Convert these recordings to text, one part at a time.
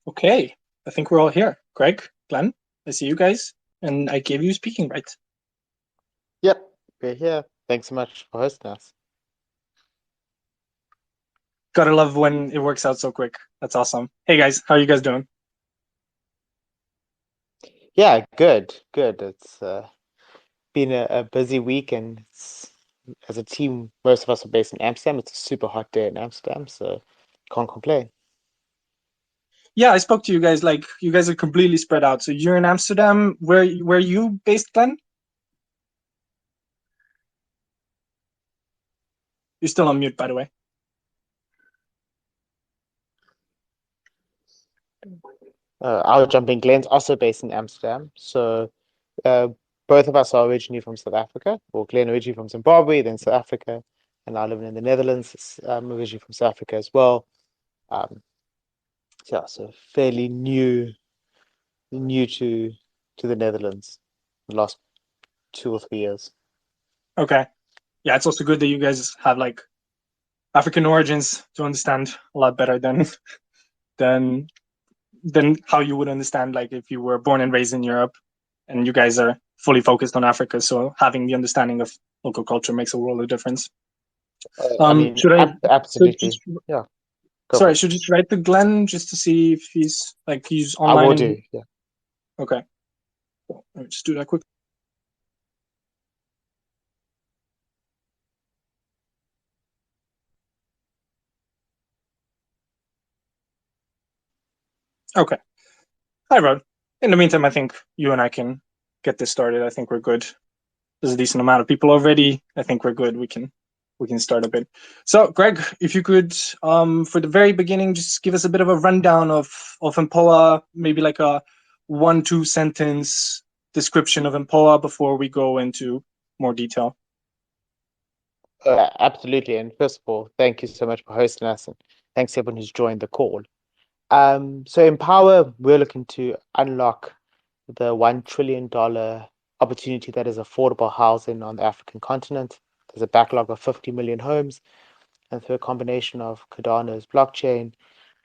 Okay, I think we're all here. Greg, Glenn, I see you guys, and I gave you speaking rights. Yep, we're here. Thanks so much for hosting us. Gotta love when it works out so quick. That's awesome. Hey guys, how are you guys doing? Yeah, good, good. It's been a busy week, and as a team, most of us are based in Amsterdam. It's a super hot day in Amsterdam, so can't complain. Yeah, I spoke to you guys. Like, you guys are completely spread out. So you're in Amsterdam. Where are you based, Glenn? You're still on mute, by the way. I'll jump in. Glenn's also based in Amsterdam, so uh, both of us are originally from South Africa. Well, Glenn originally from Zimbabwe, then South Africa, and I live in the Netherlands. I'm originally from South Africa as well. Um, yeah, so fairly new to the Netherlands the last 2 or 3 years. Okay. Yeah, it's also good that you guys have like African origins to understand a lot better than than how you would understand like if you were born and raised in Europe and you guys are fully focused on Africa. So having the understanding of local culture makes a world of difference. I mean, Should I so absolutely. just Yeah, go sorry, for I it. should just write to Glenn just to see if he's I online will and do. Yeah. okay. Cool. Let me just do that quick. Okay. Hi Rod. In the meantime, I think you and I can get this started. I think we're good. There's a decent amount of people already. I think we're good. We can start a bit. So, Greg, if you could, for the very beginning, just give us a bit of a rundown of Empowa, maybe like a 1-2 sentence description of Empowa before we go into more detail. Absolutely. And first of all, thank you so much for hosting us, and thanks to everyone who's joined the call. So Empower, we're looking to unlock the $1 trillion opportunity that is affordable housing on the African continent. There's a backlog of 50 million homes, and through a combination of Cardano's blockchain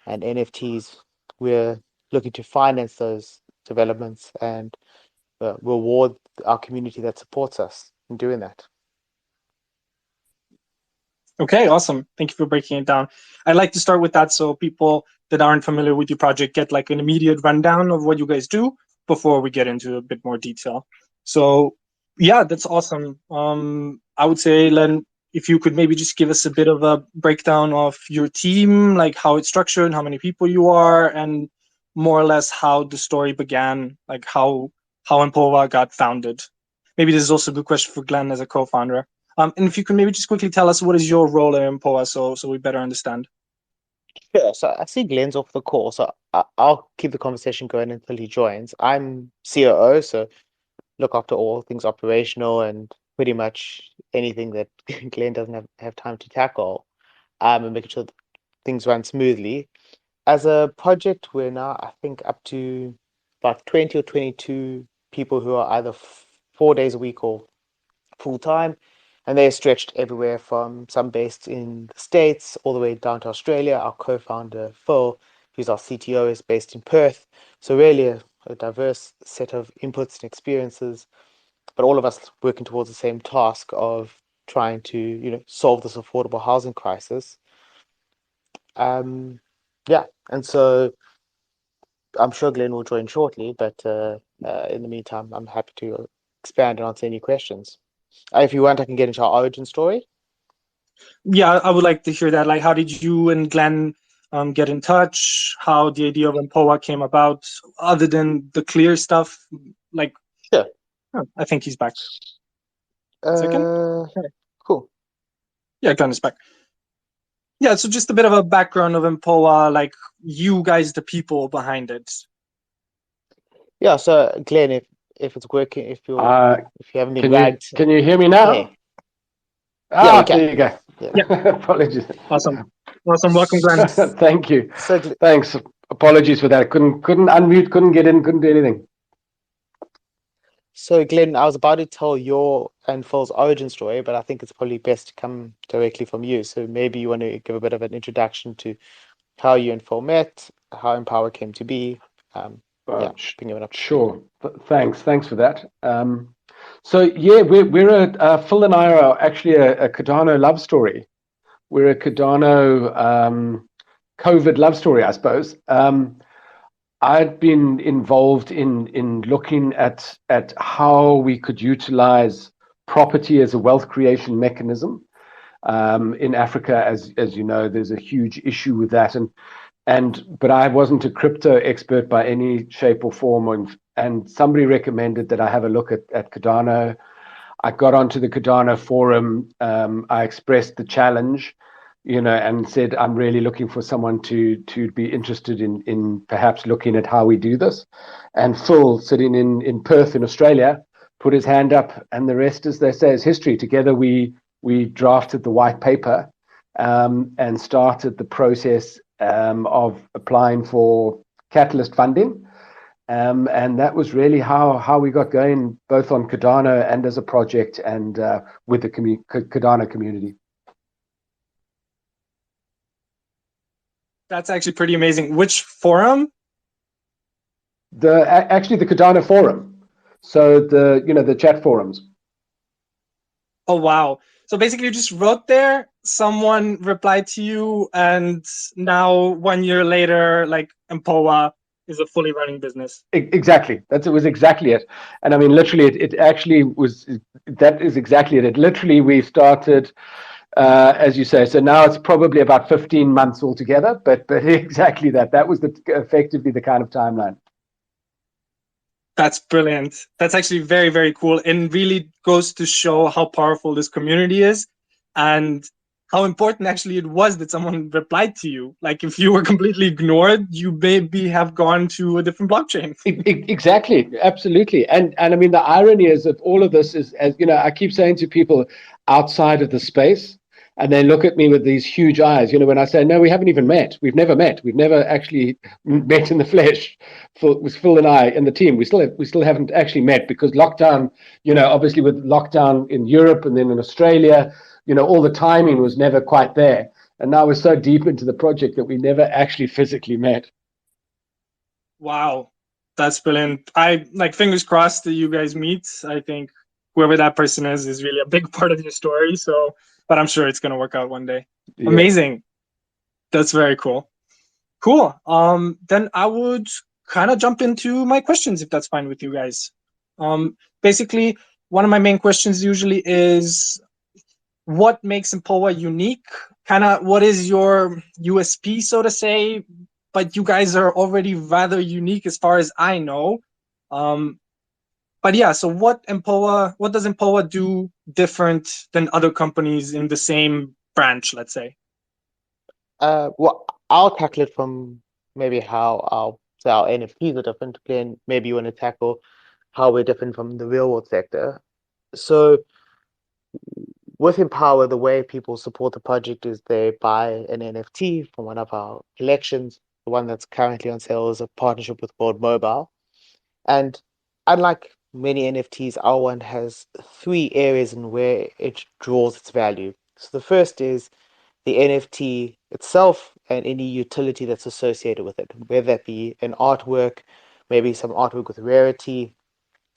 and NFTs, we're looking to finance those developments and reward our community that supports us in doing that. Okay, awesome. Thank you for breaking it down. I'd like to start with that so people that aren't familiar with your project get like an immediate rundown of what you guys do before we get into a bit more detail. So, yeah, that's awesome. I would say, Len, if you could maybe just give us a bit of a breakdown of your team, like how it's structured, how many people you are, and more or less how the story began, like how Empowa got founded. Maybe this is also a good question for Glenn as a co-founder. And if you can maybe just quickly tell us what is your role at Empowa, so we better understand. Sure. So I see Glenn's off the call, so I'll keep the conversation going until he joins. I'm COO, so look after all things operational and pretty much anything that Glenn doesn't have time to tackle, and making sure that things run smoothly. As a project, we're now, I think, up to about 20 or 22 people who are either 4 days a week or full time, and they're stretched everywhere from some based in the States all the way down to Australia. Our co-founder Phil, who's our CTO, is based in Perth. So really a diverse set of inputs and experiences, but all of us working towards the same task of trying to, solve this affordable housing crisis. Um, yeah, and so I'm sure Glenn will join shortly, but in the meantime, I'm happy to expand and answer any questions. If you want, I can get into our origin story. Yeah, I would like to hear that. Like, how did you and Glenn get in touch? How the idea of Empowa came about, other than the clear stuff? Like, Sure. oh, I think he's back. Second? Uh, Okay. cool. Yeah, Glenn is back. Yeah, so just a bit of a background of Empowa, like you guys, the people behind it. Yeah, so Glenn, if it's working, Uh, if you haven't been can you lagged, can you hear me now? hey, yeah, we can. There you go. Yeah. Yeah, Apologies. awesome. Awesome. Welcome, Glenn. Thank you. So Thanks. Apologies for that. Couldn't unmute. Couldn't get in. Couldn't do anything. so Glenn, I was about to tell your and Phil's origin story, but I think it's probably best to come directly from you. So maybe you want to give a bit of an introduction to how you and Phil met, how Empower came to be. Yeah, bring it up. Sure. Thanks for that. So yeah, we're Phil and I are actually a Cardano love story. We're a Cardano COVID love story, I suppose. I'd been involved in looking at how we could utilize property as a wealth creation mechanism in Africa. As you know, there's a huge issue with that, but I wasn't a crypto expert by any shape or form, and somebody recommended that I have a look at Cardano. I got onto the Cardano forum. I expressed the challenge, and said I'm really looking for someone to be interested in perhaps looking at how we do this. And Phil, sitting in Perth in Australia, put his hand up, and the rest, as they say, is history. Together we drafted the white paper and started the process of applying for catalyst funding. And that was really how we got going, both on Cardano and as a project, and with the Cardano community. That's actually pretty amazing. Which forum? Actually the Cardano forum. So the chat forums. Oh wow. So basically you just wrote there, someone replied to you, and now 1 year later, like Empowa is a fully running business. Exactly. It was exactly it. And I mean, literally, it actually was. That is exactly it. Literally, we started, as you say. So now it's probably about 15 months altogether. But exactly that. That was effectively the kind of timeline. That's brilliant. That's actually very, very cool, and really goes to show how powerful this community is, and how important actually it was that someone replied to you. Like if you were completely ignored, you maybe have gone to a different blockchain. Exactly, absolutely. And I mean, the irony is that all of this is, as you know, I keep saying to people outside of the space, and they look at me with these huge eyes. When I say, no, we haven't even met. We've never met. We've never actually met in the flesh. With Phil and I and the team, we still haven't actually met, because lockdown, obviously with lockdown in Europe and then in Australia, all the timing was never quite there. And now we're so deep into the project that we never actually physically met. Wow, that's brilliant. I like, fingers crossed that you guys meet. I think whoever that person is really a big part of your story. So, but I'm sure it's going to work out one day. Yeah. Amazing. That's very cool. Cool. Then I would kind of jump into my questions, if that's fine with you guys. Basically, one of my main questions usually is, what makes Empowa unique? Kind of what is your USP, so to say? But you guys are already rather unique as far as I know. But yeah, so what does Empowa do different than other companies in the same branch, let's say? Well, I'll tackle it from maybe how our NFTs are different, and maybe you want to tackle how we're different from the real world sector. So with Empowa, the way people support the project is they buy an NFT from one of our collections. The one that's currently on sale is a partnership with World Mobile. And unlike many NFTs, our one has 3 areas in where it draws its value. So the first is the NFT itself and any utility that's associated with it, whether that be an artwork, maybe some artwork with rarity.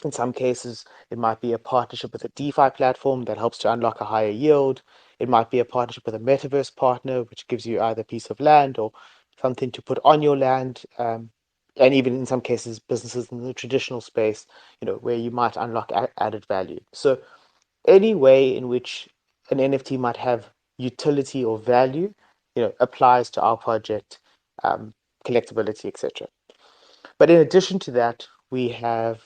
In some cases, it might be a partnership with a DeFi platform that helps to unlock a higher yield. It might be a partnership with a metaverse partner, which gives you either a piece of land or something to put on your land. And even in some cases, businesses in the traditional space, where you might unlock added value. So any way in which an NFT might have utility or value, applies to our project, collectability, etc. But in addition to that, we have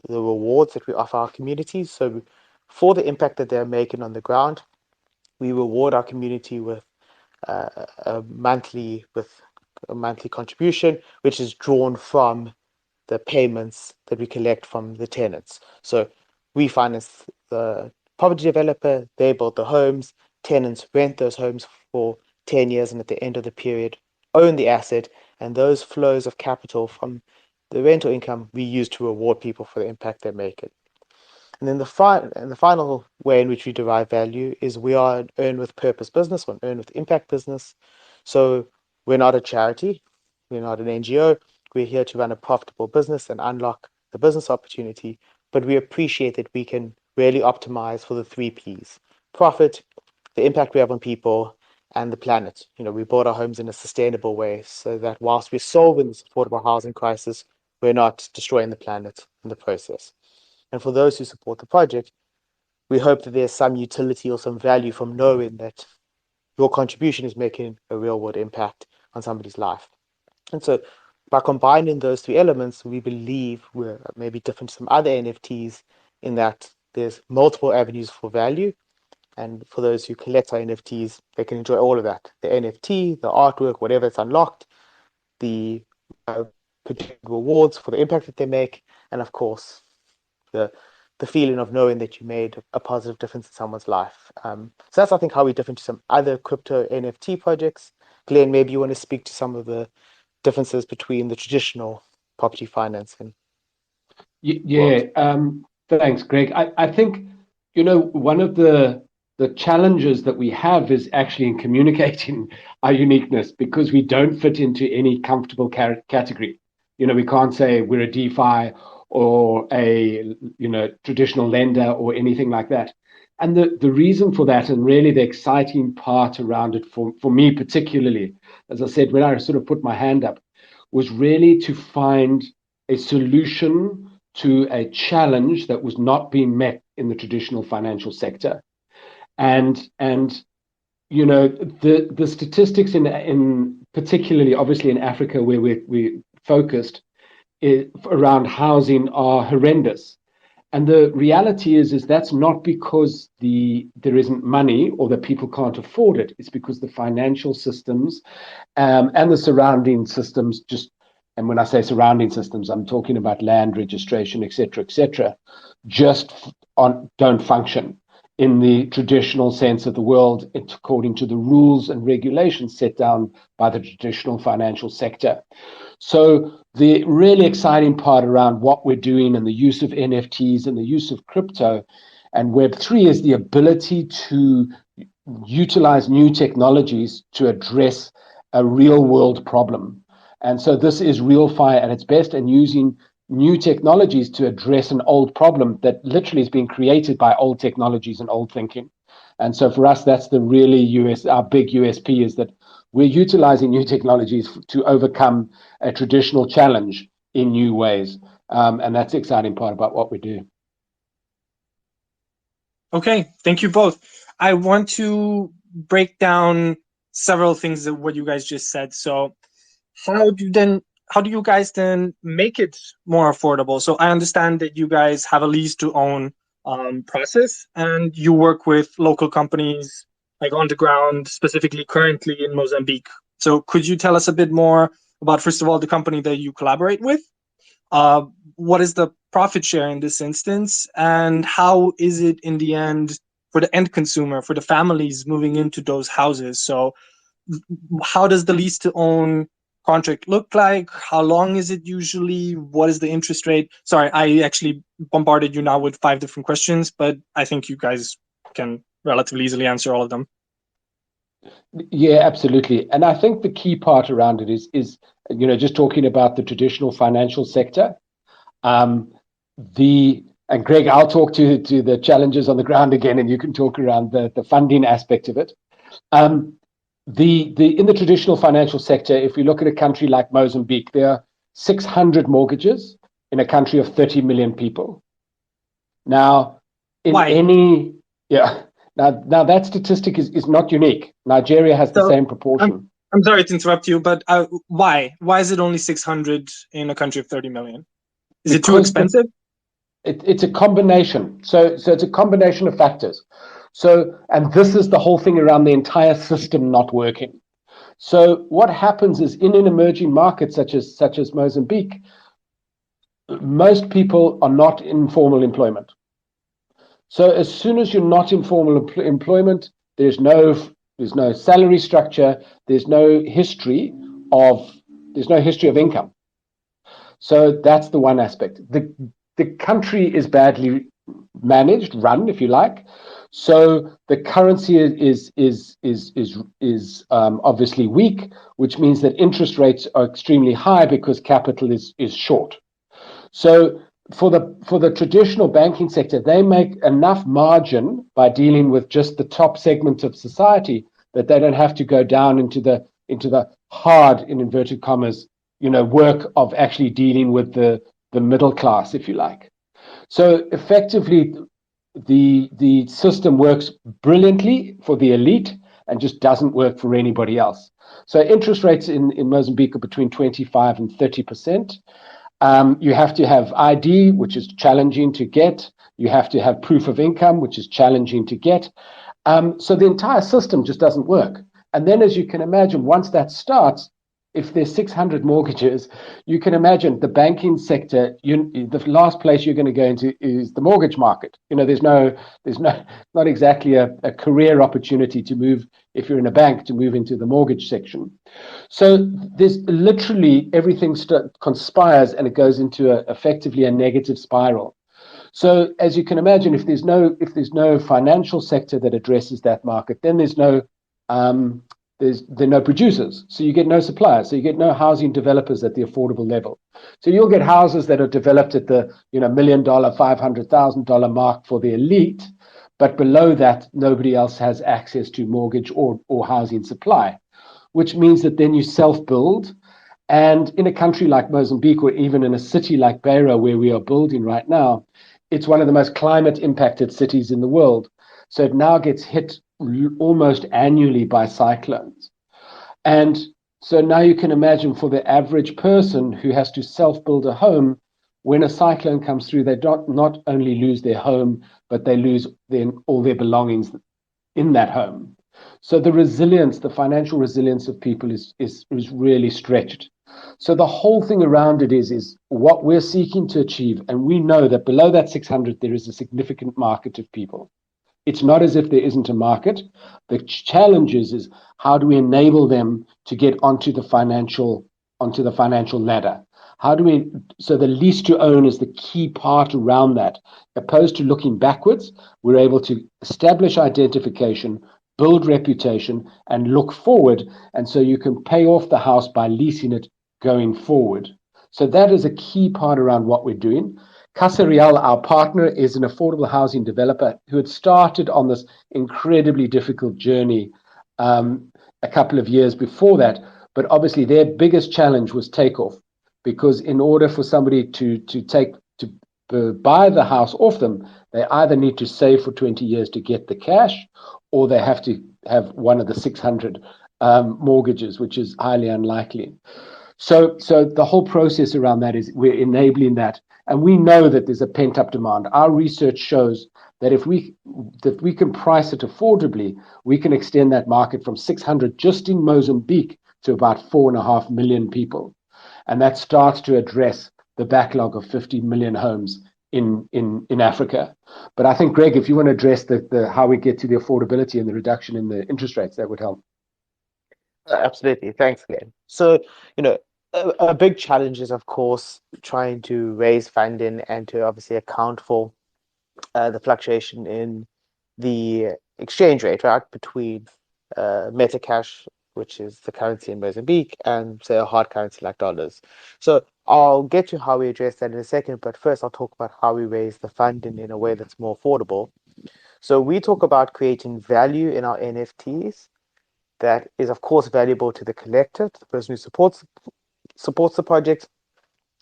the rewards that we offer our communities. So for the impact that they're making on the ground, we reward our community with a monthly contribution, which is drawn from the payments that we collect from the tenants. So we finance the property developer, they build the homes, tenants rent those homes for 10 years, and at the end of the period own the asset, and those flows of capital from the rental income we use to reward people for the impact they make it. And then the final way in which we derive value is we are an earn with purpose business or an earn with impact business. So we're not a charity. We're not an NGO. We're here to run a profitable business and unlock the business opportunity. But we appreciate that we can really optimize for the 3 Ps: profit, the impact we have on people, and the planet. We build our homes in a sustainable way so that whilst we're solving this affordable housing crisis, we're not destroying the planet in the process. And for those who support the project, we hope that there's some utility or some value from knowing that your contribution is making a real world impact on somebody's life. And so by combining those 3 elements, we believe we're maybe different to some other NFTs in that there's multiple avenues for value. And for those who collect our NFTs, they can enjoy all of that: the NFT, the artwork, whatever it's unlocked, the potential rewards for the impact that they make, and of course, the feeling of knowing that you made a positive difference in someone's life. So that's, I think, how we're different to some other crypto NFT projects. Glenn, maybe you want to speak to some of the differences between the traditional property financing. Yeah, thanks, Greg. I think, one of the challenges that we have is actually in communicating our uniqueness, because we don't fit into any comfortable category. We can't say we're a DeFi or a traditional lender or anything like that. And the reason for that, and really the exciting part around it for me particularly, as I said, when I sort of put my hand up, was really to find a solution to a challenge that was not being met in the traditional financial sector. And the statistics in particularly, obviously in Africa, where we focused around housing, are horrendous. And the reality is that's not because there isn't money or that people can't afford it. It's because the financial systems and the surrounding systems and when I say surrounding systems, I'm talking about land registration, et cetera, just don't function in the traditional sense of the world, according to the rules and regulations set down by the traditional financial sector. So the really exciting part around what we're doing and the use of NFTs and the use of crypto and Web3 is the ability to utilize new technologies to address a real world problem. And so this is RealFi at its best, and using new technologies to address an old problem that literally is being created by old technologies and old thinking. And so for us, that's the really our big USP, is that we're utilizing new technologies to overcome a traditional challenge in new ways. And that's the exciting part about what we do. Okay, thank you both. I want to break down several things of what you guys just said. So how do you guys then make it more affordable? So I understand that you guys have a lease to own process, and you work with local companies like on the ground, specifically currently in Mozambique. So could you tell us a bit more about, first of all, the company that you collaborate with? What is the profit share in this instance? And how is it in the end for the end consumer, for the families moving into those houses? So how does the lease to own contract look like? How long is it usually? What is the interest rate? Sorry, I actually bombarded you now with 5 different questions, but I think you guys can relatively easily answer all of them. Yeah, absolutely. And I think the key part around it is just talking about the traditional financial sector. And Greg, I'll talk to the challenges on the ground again, and you can talk around the funding aspect of it. In the traditional financial sector, if we look at a country like Mozambique, there are 600 mortgages in a country of 30 million people. Now, Now that statistic is not unique. Nigeria has the same proportion. I'm sorry to interrupt you, but why? Why is it only 600 in a country of 30 million? Is it too expensive? It's a combination. So it's a combination of factors. And this is the whole thing around the entire system not working. So what happens is in an emerging market such as Mozambique, most people are not in formal employment. So as soon as you're not in formal employment, there's no salary structure, there's no history of income. So that's the one aspect. The country is badly run, if you like. So the currency is obviously weak, which means that interest rates are extremely high because capital is short. So for the traditional banking sector, they make enough margin by dealing with just the top segment of society that they don't have to go down into the hard, in inverted commas, work of actually dealing with the middle class, if you like. So effectively, the system works brilliantly for the elite and just doesn't work for anybody else. So interest rates in Mozambique are between 25 and 30%. You have to have ID, which is challenging to get. You have to have proof of income, which is challenging to get. So the entire system just doesn't work. And then, as you can imagine, once that starts, if there's 600 mortgages, you can imagine the banking sector, the last place you're going to go into is the mortgage market. There's not exactly a career opportunity to move, if you're in a bank, to move into the mortgage section. So there's literally everything conspires, and it goes into effectively a negative spiral. So as you can imagine, if there's no financial sector that addresses that market, then there are no producers. So you get no suppliers. So you get no housing developers at the affordable level. So you'll get houses that are developed at the $1 million, $500,000 mark for the elite, but below that, nobody else has access to mortgage or housing supply, which means that then you self-build. And in a country like Mozambique, or even in a city like Beira, where we are building right now, it's one of the most climate impacted cities in the world. So it now gets hit almost annually by cyclones. And so now you can imagine, for the average person who has to self-build a home, when a cyclone comes through, they not only lose their home, but they lose all their belongings in that home. So the financial resilience of people is really stretched. So the whole thing around it is what we're seeking to achieve. And we know that below that 600, there is a significant market of people. It's not as if there isn't a market. The challenge is how do we enable them to get onto the financial ladder? So the lease to own is the key part around that. Opposed to looking backwards, we're able to establish identification, build reputation, and look forward. And so you can pay off the house by leasing it going forward. So that is a key part around what we're doing. Casa Real, our partner, is an affordable housing developer who had started on this incredibly difficult journey a couple of years before that. But obviously their biggest challenge was takeoff, because in order for somebody to buy the house off them, they either need to save for 20 years to get the cash, or they have to have one of the 600 mortgages, which is highly unlikely. So the whole process around that is we're enabling that. And we know that there's a pent-up demand. Our research shows that if we can price it affordably, we can extend that market from 600 just in Mozambique to about 4.5 million people. And that starts to address the backlog of 50 million homes in Africa. But I think, Greg, if you want to address the how we get to the affordability and the reduction in the interest rates, that would help. Absolutely. Thanks, Glenn. So, a big challenge is, of course, trying to raise funding and to obviously account for the fluctuation in the exchange rate, right, between Metacash, which is the currency in Mozambique, and say a hard currency like dollars. So I'll get to how we address that in a second, but first I'll talk about how we raise the funding in a way that's more affordable. So we talk about creating value in our NFTs that is, of course, valuable to the collector, to the person who supports the project,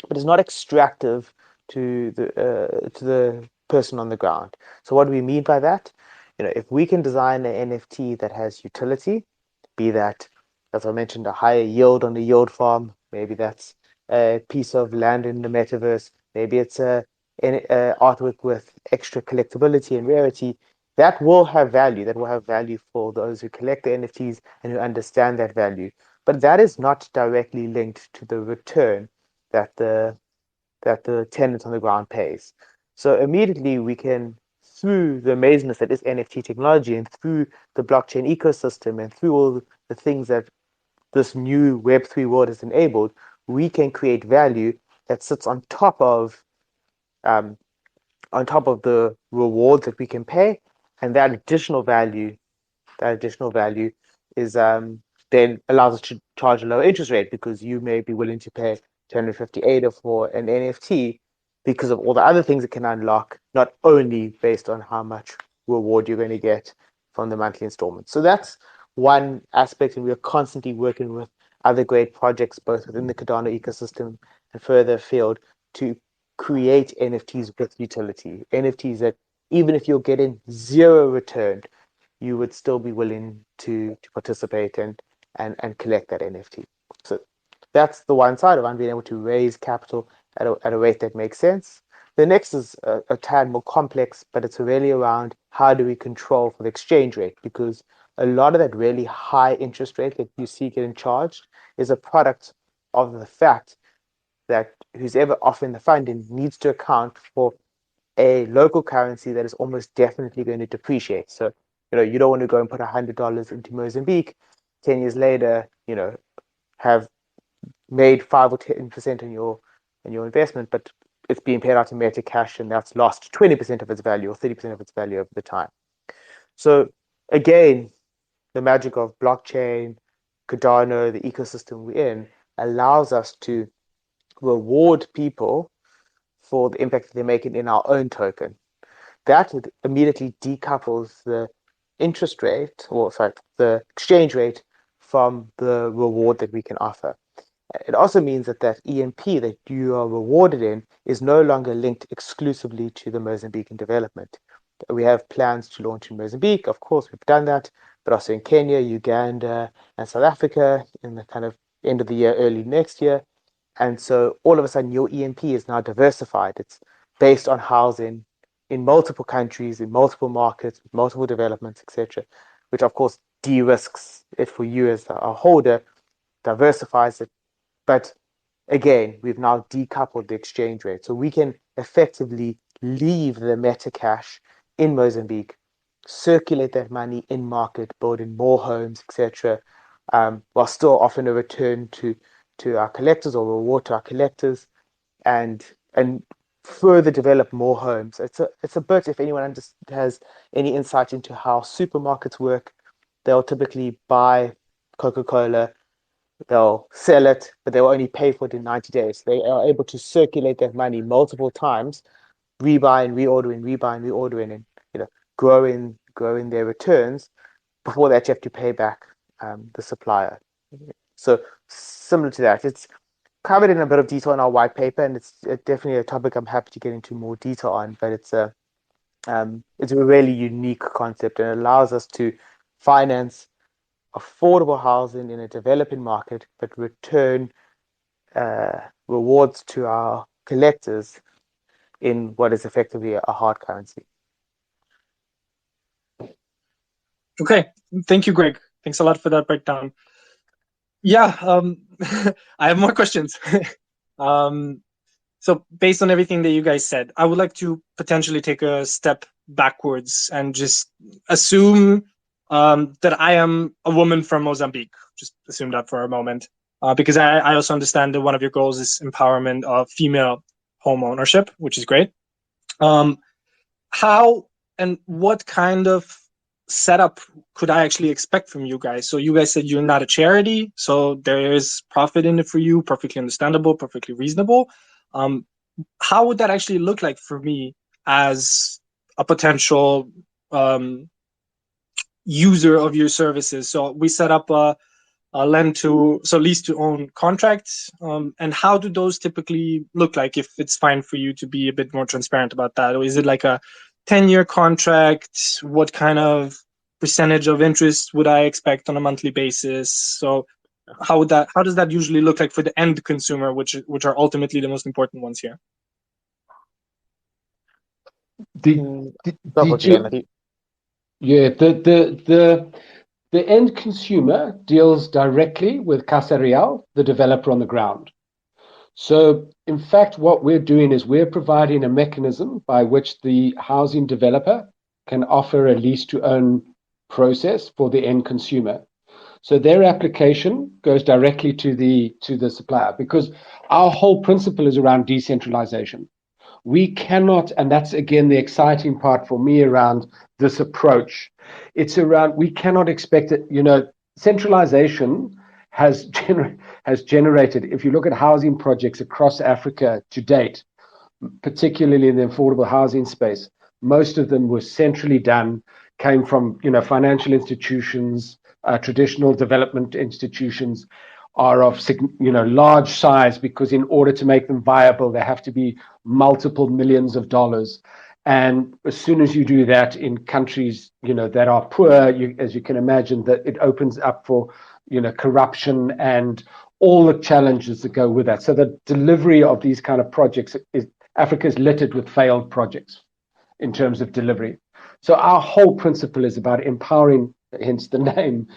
but is not extractive to the person on the ground. So what do we mean by that? If we can design an NFT that has utility, be that, as I mentioned, a higher yield on the yield farm, maybe that's a piece of land in the metaverse, maybe it's a artwork with extra collectability and rarity, that will have value. That will have value for those who collect the NFTs and who understand that value. But that is not directly linked to the return that the tenant on the ground pays. So immediately we can, through the amazingness that is NFT technology and through the blockchain ecosystem and through all the things that this new Web3 world has enabled, we can create value that sits on top of the rewards that we can pay, And that additional value is then allows us to charge a lower interest rate, because you may be willing to pay 258 for an NFT because of all the other things it can unlock, not only based on how much reward you're going to get from the monthly installments. So that's one aspect, and we are constantly working with other great projects, both within the Cardano ecosystem and further afield, to create NFTs with utility. NFTs that, even if you're getting zero return, you would still be willing to participate and collect that NFT. So that's the one side of being able to raise capital at a rate that makes sense. The next is a tad more complex, but it's really around how do we control for the exchange rate, because a lot of that really high interest rate that you see getting charged is a product of the fact that who's ever offering the funding needs to account for a local currency that is almost definitely going to depreciate. So, you don't want to go and put $100 into Mozambique, 10 years later, have made 5 or 10% on your investment, but it's being paid out in Meta cash, and that's lost 20% of its value or 30% of its value over the time. So again, the magic of blockchain, Cardano, the ecosystem we're in, allows us to reward people for the impact that they're making in our own token. That immediately decouples the interest rate, the exchange rate, from the reward that we can offer. It also means that EMP that you are rewarded in is no longer linked exclusively to the Mozambican development. We have plans to launch in Mozambique. Of course, we've done that, but also in Kenya, Uganda, and South Africa in the kind of end of the year, early next year. And so all of a sudden, your EMP is now diversified. It's based on housing in multiple countries, in multiple markets, with multiple developments, etc., which of course de-risks it for you as a holder, diversifies it. But again, we've now decoupled the exchange rate. So we can effectively leave the Meta cash in Mozambique, circulate that money in market, building more homes, etc., while still offering a return to our collectors, or reward to our collectors, and further develop more homes. It's a bit, if anyone has any insight into how supermarkets work, they'll typically buy Coca-Cola, they'll sell it, but they'll only pay for it in 90 days. They are able to circulate that money multiple times, rebuying, reordering, and growing their returns before they actually have to pay back the supplier. So similar to that, it's covered in a bit of detail in our white paper, and it's definitely a topic I'm happy to get into more detail on. But it's a really unique concept, and it allows us to finance affordable housing in a developing market, but return rewards to our collectors in what is effectively a hard currency. Okay, thank you, Greg. Thanks a lot for that breakdown. Yeah, I have more questions. So based on everything that you guys said, I would like to potentially take a step backwards and just assume that I am a woman from Mozambique. Just assume that for a moment, because I also understand that one of your goals is empowerment of female home ownership, which is great. How and what kind of setup could I actually expect from you guys? So you guys said you're not a charity, so there is profit in it for you, perfectly understandable, perfectly reasonable. How would that actually look like for me as a potential user of your services? So we set up a lease to own contracts, and how do those typically look like, if it's fine for you to be a bit more transparent about that? Or is it like a 10-year contract? What kind of percentage of interest would I expect on a monthly basis? So how does that usually look like for the end consumer, which are ultimately the most important ones here? The end consumer deals directly with Casa Real, the developer on the ground. So, in fact, what we're doing is we're providing a mechanism by which the housing developer can offer a lease-to-own process for the end consumer. So their application goes directly to the supplier, because our whole principle is around decentralization. We cannot, and that's again the exciting part for me around this approach. It's around, we cannot expect it, centralization has generated, if you look at housing projects across Africa to date, particularly in the affordable housing space, most of them were centrally done, came from financial institutions, traditional development institutions, are of large size, because in order to make them viable, they have to be multiple millions of dollars. And as soon as you do that in countries that are poor, as you can imagine, that it opens up for corruption and all the challenges that go with that. So the delivery of these kind of projects Africa is littered with failed projects in terms of delivery. So our whole principle is about empowering, hence the name,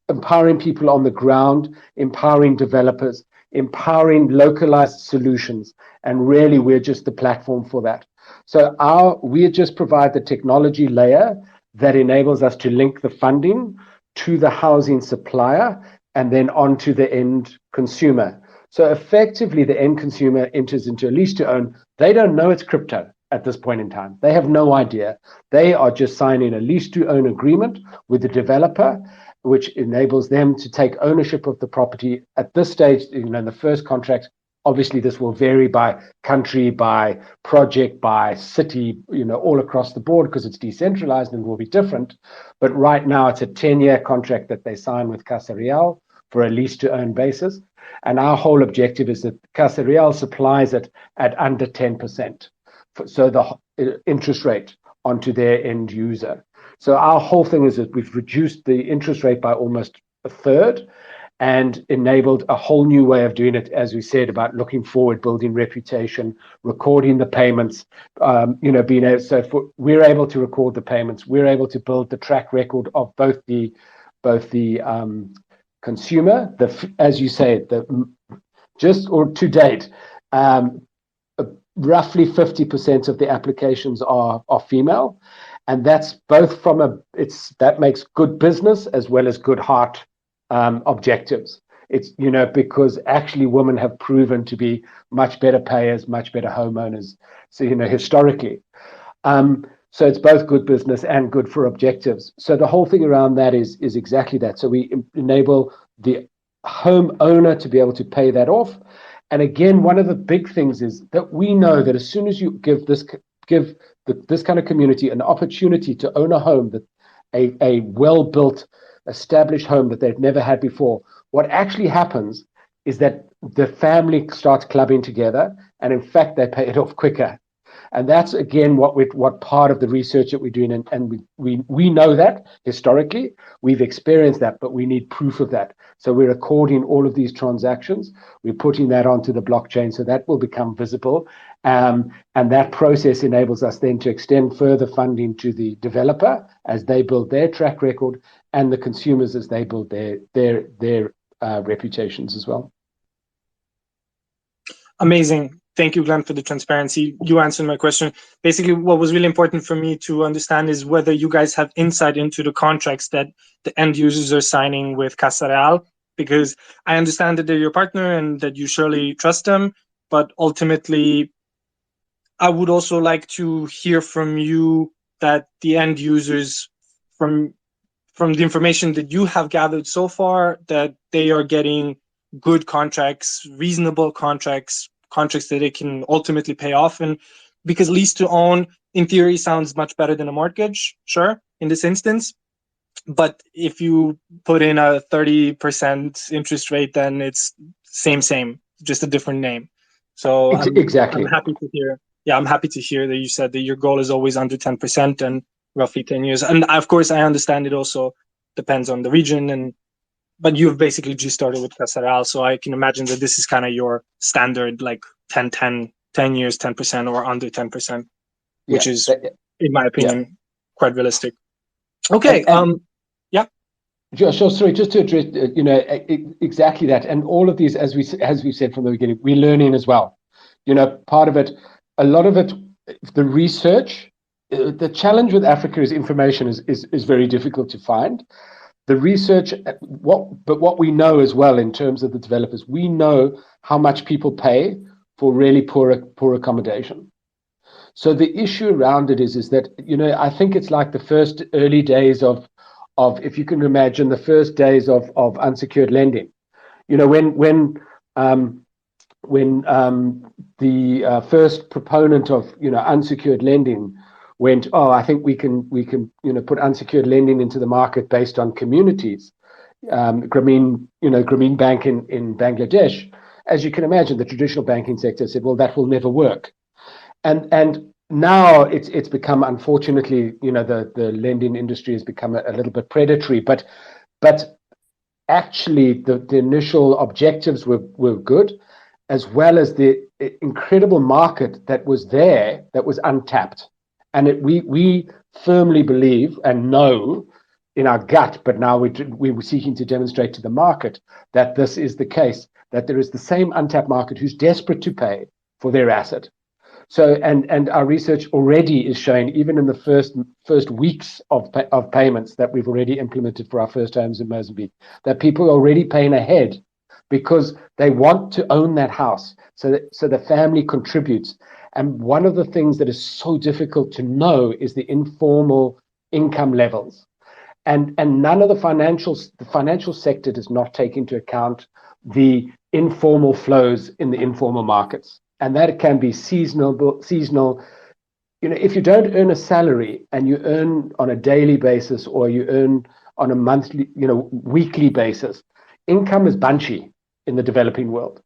empowering people on the ground, empowering developers, empowering localized solutions. And really, we're just the platform for that. So we just provide the technology layer that enables us to link the funding to the housing supplier and then on to the end consumer. So effectively, the end consumer enters into a lease to own. They don't know it's crypto at this point in time. They have no idea. They are just signing a lease to own agreement with the developer, which enables them to take ownership of the property. At this stage, in the first contract, obviously this will vary by country, by project, by city, all across the board, because it's decentralized and will be different. But right now it's a 10-year contract that they sign with Casa Real for a lease to own basis. And our whole objective is that Casa Real supplies it at under 10%. So the interest rate onto their end user. So our whole thing is that we've reduced the interest rate by almost a third and enabled a whole new way of doing it, as we said, about looking forward, building reputation, recording the payments, being able, we're able to record the payments, we're able to build the track record of both the consumer, as you say, to date, roughly 50% of the applications are female, and that's both that makes good business as well as good heart objectives. It's because actually women have proven to be much better payers, much better homeowners. So historically, so it's both good business and good for objectives. So the whole thing around that is exactly that. So we enable the homeowner to be able to pay that off. And again, one of the big things is that we know that as soon as you give this kind of community an opportunity to own a home, that a well-built, established home that they've never had before, what actually happens is that the family starts clubbing together, and in fact, they pay it off quicker. And that's again what part of the research that we're doing, and we know that historically we've experienced that, but we need proof of that. So we're recording all of these transactions, we're putting that onto the blockchain, so that will become visible, and that process enables us then to extend further funding to the developer as they build their track record, and the consumers as they build their reputations as well. Amazing. Thank you, Glenn, for the transparency. You answered my question. Basically, what was really important for me to understand is whether you guys have insight into the contracts that the end users are signing with Casa Real, because I understand that they're your partner and that you surely trust them, but ultimately, I would also like to hear from you that the end users, from the information that you have gathered so far, that they are getting good contracts, reasonable contracts that they can ultimately pay off. And because lease to own in theory sounds much better than a mortgage, sure, in this instance, but if you put in a 30% interest rate, then it's same, just a different name. So exactly. I'm happy to hear. Yeah, I'm happy to hear that you said that your goal is always under 10% and roughly 10 years. And of course, I understand it also depends on the region, but you've basically just started with Casa Real, so I can imagine that this is kind of your standard, like 10 years, 10% or under 10%, which is, in my opinion, quite realistic. Okay. Yeah. Sure. Sorry, just to address, exactly that, and all of these, as we said from the beginning, we're learning as well. Part of it, a lot of it, the research. The challenge with Africa is information is very difficult to find. The research, but what we know as well in terms of the developers, we know how much people pay for really poor accommodation. So the issue around it is that, I think it's like the first early days of if you can imagine the first days of unsecured lending. When the first proponent of unsecured lending went, oh, I think we can put unsecured lending into the market based on communities. Grameen Bank in Bangladesh, as you can imagine, the traditional banking sector said, well, that will never work. And now it's become, unfortunately, the lending industry has become a little bit predatory, but actually the initial objectives were good, as well as the incredible market that was there that was untapped. And we firmly believe and know in our gut, but now we were seeking to demonstrate to the market that this is the case, that there is the same untapped market who's desperate to pay for their asset. So, and our research already is showing, even in the first weeks of payments that we've already implemented for our first homes in Mozambique, that people are already paying ahead because they want to own that house. So the family contributes. And one of the things that is so difficult to know is the informal income levels. And none of the financial sector does not take into account the informal flows in the informal markets. And that can be seasonal. If you don't earn a salary and you earn on a daily basis, or you earn on a monthly, weekly basis, income is bunchy in the developing world.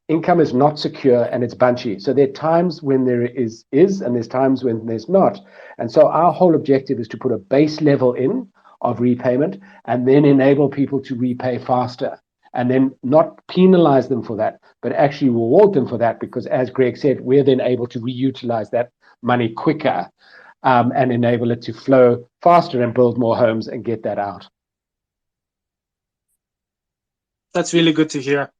Income is not secure and it's bunchy. So there are times when there is and there's times when there's not. And so our whole objective is to put a base level in of repayment and then enable people to repay faster. And then not penalize them for that, but actually reward them for that, because as Greg said, we're then able to reutilize that money quicker and enable it to flow faster and build more homes and get that out. That's really good to hear.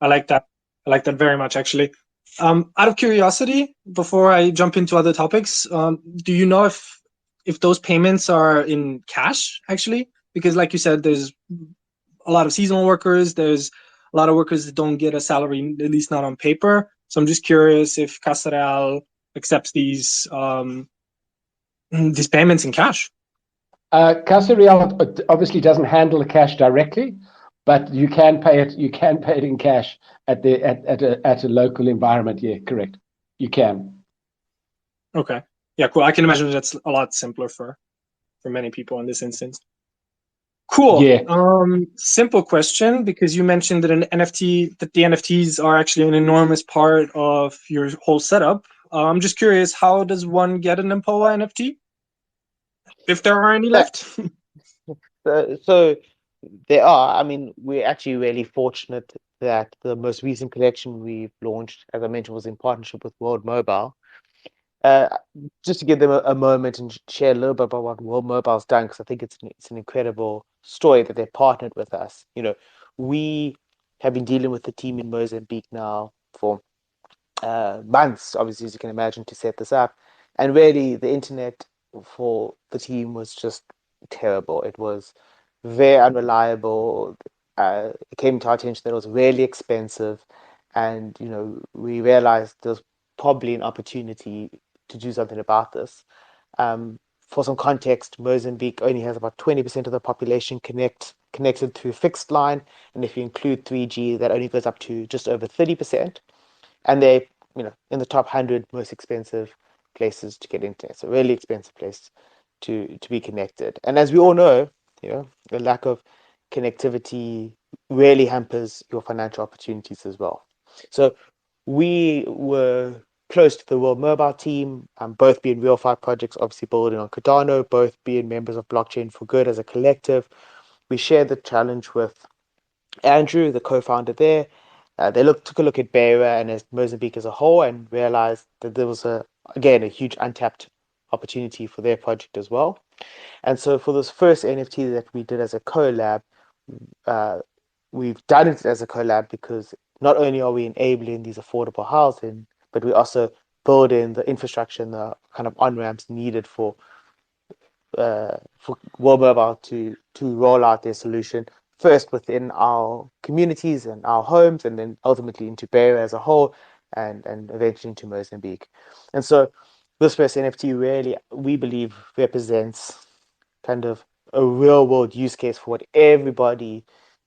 I like that. I like that very much, actually. Out of curiosity, before I jump into other topics, do you know if those payments are in cash, actually? Because like you said, there's a lot of seasonal workers. There's a lot of workers that don't get a salary, at least not on paper. So I'm just curious if Casa Real accepts these payments in cash. Casa Real obviously doesn't handle the cash directly, but you can pay it. You can pay it in cash at a local environment. Yeah, correct. You can. Okay. Yeah, cool. I can imagine that's a lot simpler for many people in this instance. Cool. Yeah. Simple question, because you mentioned that the NFTs are actually an enormous part of your whole setup. I'm just curious, how does one get an Empowa NFT? If there are any left. So there are. I mean, we're actually really fortunate that the most recent collection we've launched, as I mentioned, was in partnership with World Mobile. Just to give them a moment and share a little bit about what World Mobile's done, because I think it's an incredible story that they partnered with us. We have been dealing with the team in Mozambique now for months, obviously, as you can imagine, to set this up. And really, the internet for the team was just terrible. It was very unreliable. It came to our attention that it was really expensive. And, we realized there's probably an opportunity to do something about this. For some context, Mozambique only has about 20% of the population connected through fixed line, and if you include 3G, that only goes up to just over 30%. And they're, in the top 100 most expensive places to get internet. So really expensive place to be connected. And as we all know, the lack of connectivity really hampers your financial opportunities as well. So we were close to the World Mobile team, both being Real 5 projects, obviously building on Cardano, both being members of Blockchain for Good as a collective. We shared the challenge with Andrew, the co-founder there. They took a look at Beira and Mozambique as a whole and realized that there was, a huge untapped opportunity for their project as well. And so for this first NFT that we did as a collab, we've done it as a collab because not only are we enabling these affordable housing, but we also build in the infrastructure and the kind of on-ramps needed for World Mobile to roll out their solution first within our communities and our homes, and then ultimately into Beira as a whole, and eventually into Mozambique. And so this first NFT really, we believe, represents kind of a real world use case for what everybody,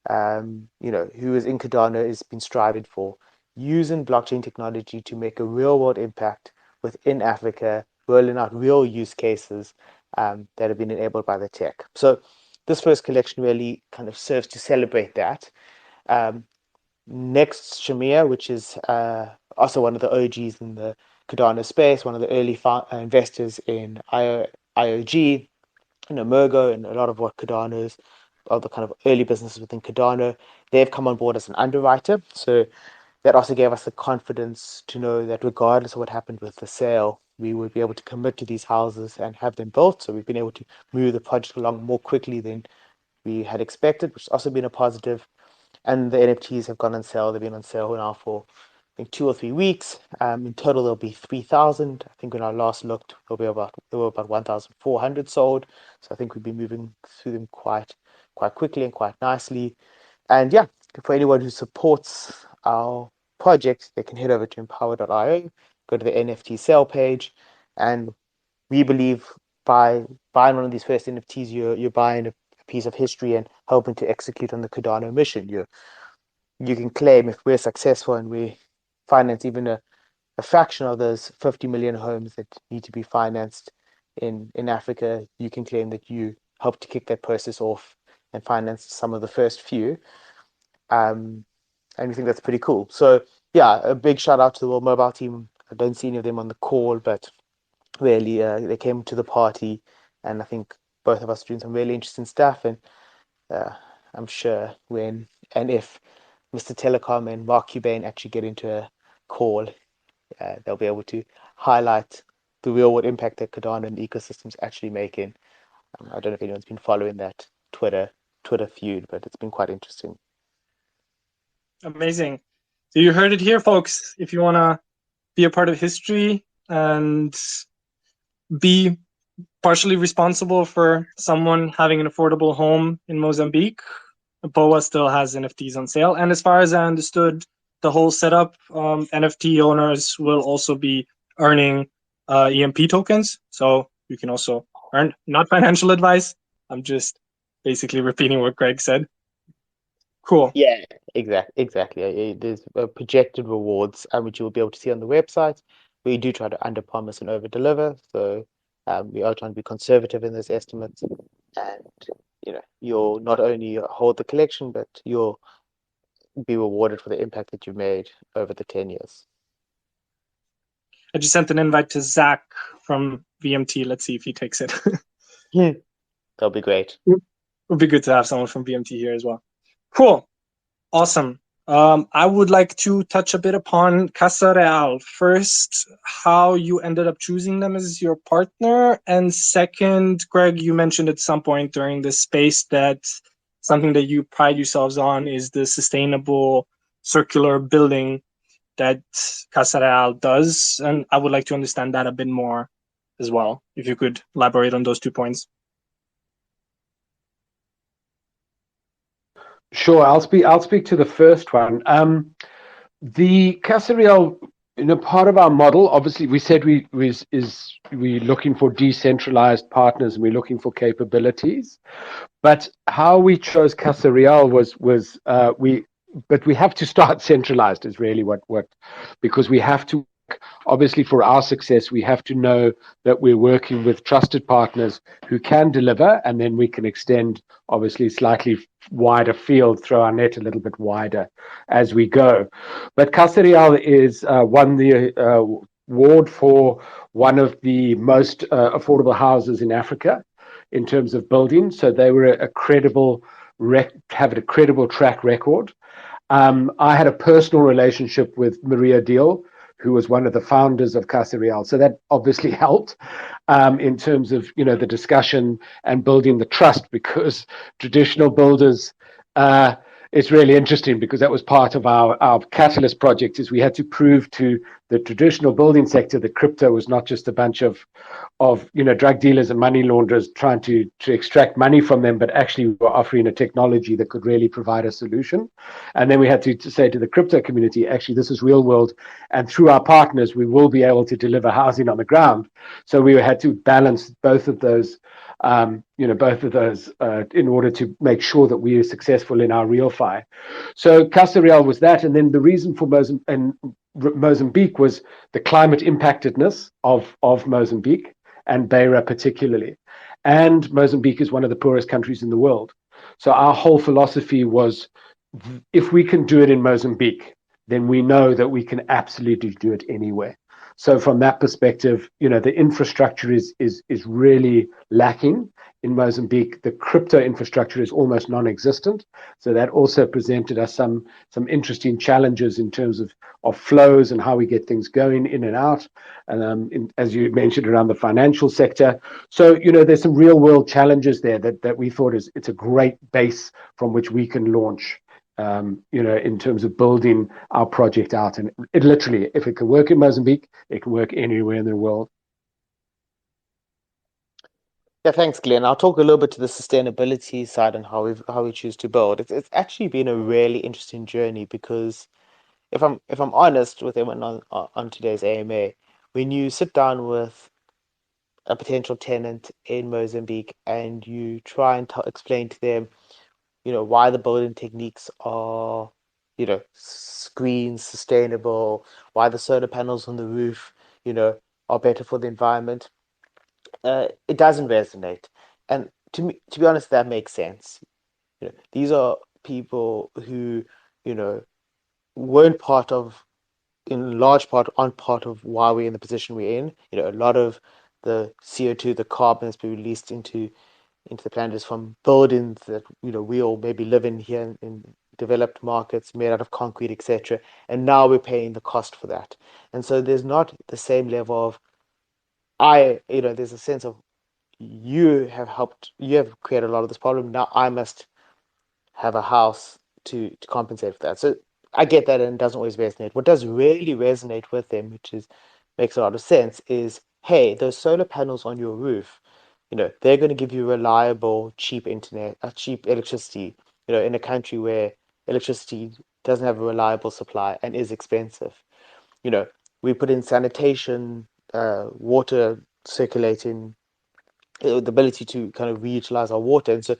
who is in Cardano has been striving for, using blockchain technology to make a real world impact within Africa, rolling out real use cases that have been enabled by the tech. So this first collection really kind of serves to celebrate that. Next, Shamir, which is also one of the OGs in the Cardano space, one of the early investors in IOG, Mergo, and a lot of what Cardano is, all the kind of early businesses within Cardano, they've come on board as an underwriter. So that also gave us the confidence to know that regardless of what happened with the sale, we would be able to commit to these houses and have them built. So we've been able to move the project along more quickly than we had expected, which has also been a positive. And the NFTs have gone on sale. They've been on sale now for, I think, 2 or 3 weeks. In total, there'll be 3,000. I think when I last looked, there were about 1,400 sold. So I think we've been moving through them quite quickly and quite nicely. And yeah, for anyone who supports our project, they can head over to Empower.io, go to the NFT sale page, and we believe by buying one of these first NFTs, you're buying a piece of history and helping to execute on the Cardano mission. You can claim, if we're successful and we finance even a fraction of those 50 million homes that need to be financed in Africa, you can claim that you helped to kick that process off and finance some of the first few. And we think that's pretty cool. So yeah, a big shout out to the World Mobile team. I don't see any of them on the call, but really they came to the party, and I think both of us are doing some really interesting stuff. And I'm sure when and if Mr. Telecom and Mark Cuban actually get into a call, they'll be able to highlight the real world impact that Cardano and the ecosystem's actually making. I don't know if anyone's been following that Twitter feud, but it's been quite interesting. Amazing. So you heard it here, folks. If you want to be a part of history and be partially responsible for someone having an affordable home in Mozambique, Empowa still has NFTs on sale. And as far as I understood the whole setup, NFT owners will also be earning EMP tokens. So you can also earn, not financial advice. I'm just basically repeating what Greg said. Cool. Yeah, exactly. There's projected rewards, which you will be able to see on the website. We do try to under-promise and over-deliver. So we are trying to be conservative in those estimates. And, you'll not only hold the collection, but you'll be rewarded for the impact that you made over the 10 years. I just sent an invite to Zach from VMT. Let's see if he takes it. That'll be great. It would be good to have someone from VMT here as well. Cool. Awesome. I would like to touch a bit upon Casa Real. First, how you ended up choosing them as your partner. And second, Greg, you mentioned at some point during this space that something that you pride yourselves on is the sustainable circular building that Casa Real does. And I would like to understand that a bit more as well, if you could elaborate on those 2 points. Sure, I'll speak to the first one. The Casa Real, part of our model, obviously, we said we're looking for decentralized partners and we're looking for capabilities. But how we chose Casa Real was we have to start centralized is really what because we have to. Obviously, for our success, we have to know that we're working with trusted partners who can deliver, and then we can extend, obviously, slightly wider field, throw our net a little bit wider as we go. But Casa Real won the award for one of the most affordable houses in Africa in terms of building. So they were have a credible track record. I had a personal relationship with Maria Deal, who was one of the founders of Casa Real. So that obviously helped in terms of, the discussion and building the trust, because traditional builders, it's really interesting because that was part of our catalyst project. Is we had to prove to the traditional building sector that crypto was not just a bunch of drug dealers and money launderers trying to extract money from them, but actually were offering a technology that could really provide a solution. And then we had to say to the crypto community, actually, this is real world, and through our partners, we will be able to deliver housing on the ground. So we had to balance both of those in order to make sure that we are successful in our RealFi. So Casa Real was that, and then the reason for Mozambique was the climate impactedness of Mozambique and Beira particularly. And Mozambique is one of the poorest countries in the world. So our whole philosophy was, if we can do it in Mozambique, then we know that we can absolutely do it anywhere. So from that perspective, the infrastructure is really lacking in Mozambique. The crypto infrastructure is almost non-existent. So that also presented us some interesting challenges in terms of flows and how we get things going in and out. And as you mentioned, around the financial sector. So, there's some real world challenges there that we thought it's a great base from which we can launch. In terms of building our project out. And it literally, if it can work in Mozambique, it can work anywhere in the world. Yeah, thanks, Glenn. I'll talk a little bit to the sustainability side and how we choose to build. It's actually been a really interesting journey because if I'm honest with everyone on today's AMA, when you sit down with a potential tenant in Mozambique and you try and explain to them why the building techniques are, green, sustainable, why the solar panels on the roof, are better for the environment. It doesn't resonate. And to be honest, that makes sense. These are people who, weren't part of, in large part, aren't part of why we're in the position we're in. A lot of the CO2, the carbon has been released into the planet is from buildings that we all maybe live in here in developed markets made out of concrete, etc. And now we're paying the cost for that. And so there's not the same level of there's a sense of you have created a lot of this problem. Now I must have a house to compensate for that. So I get that, and it doesn't always resonate. What does really resonate with them, makes a lot of sense, is hey, those solar panels on your roof, they're going to give you reliable, cheap internet, cheap electricity, in a country where electricity doesn't have a reliable supply and is expensive. We put in sanitation, water circulating, the ability to kind of reutilize our water. And so,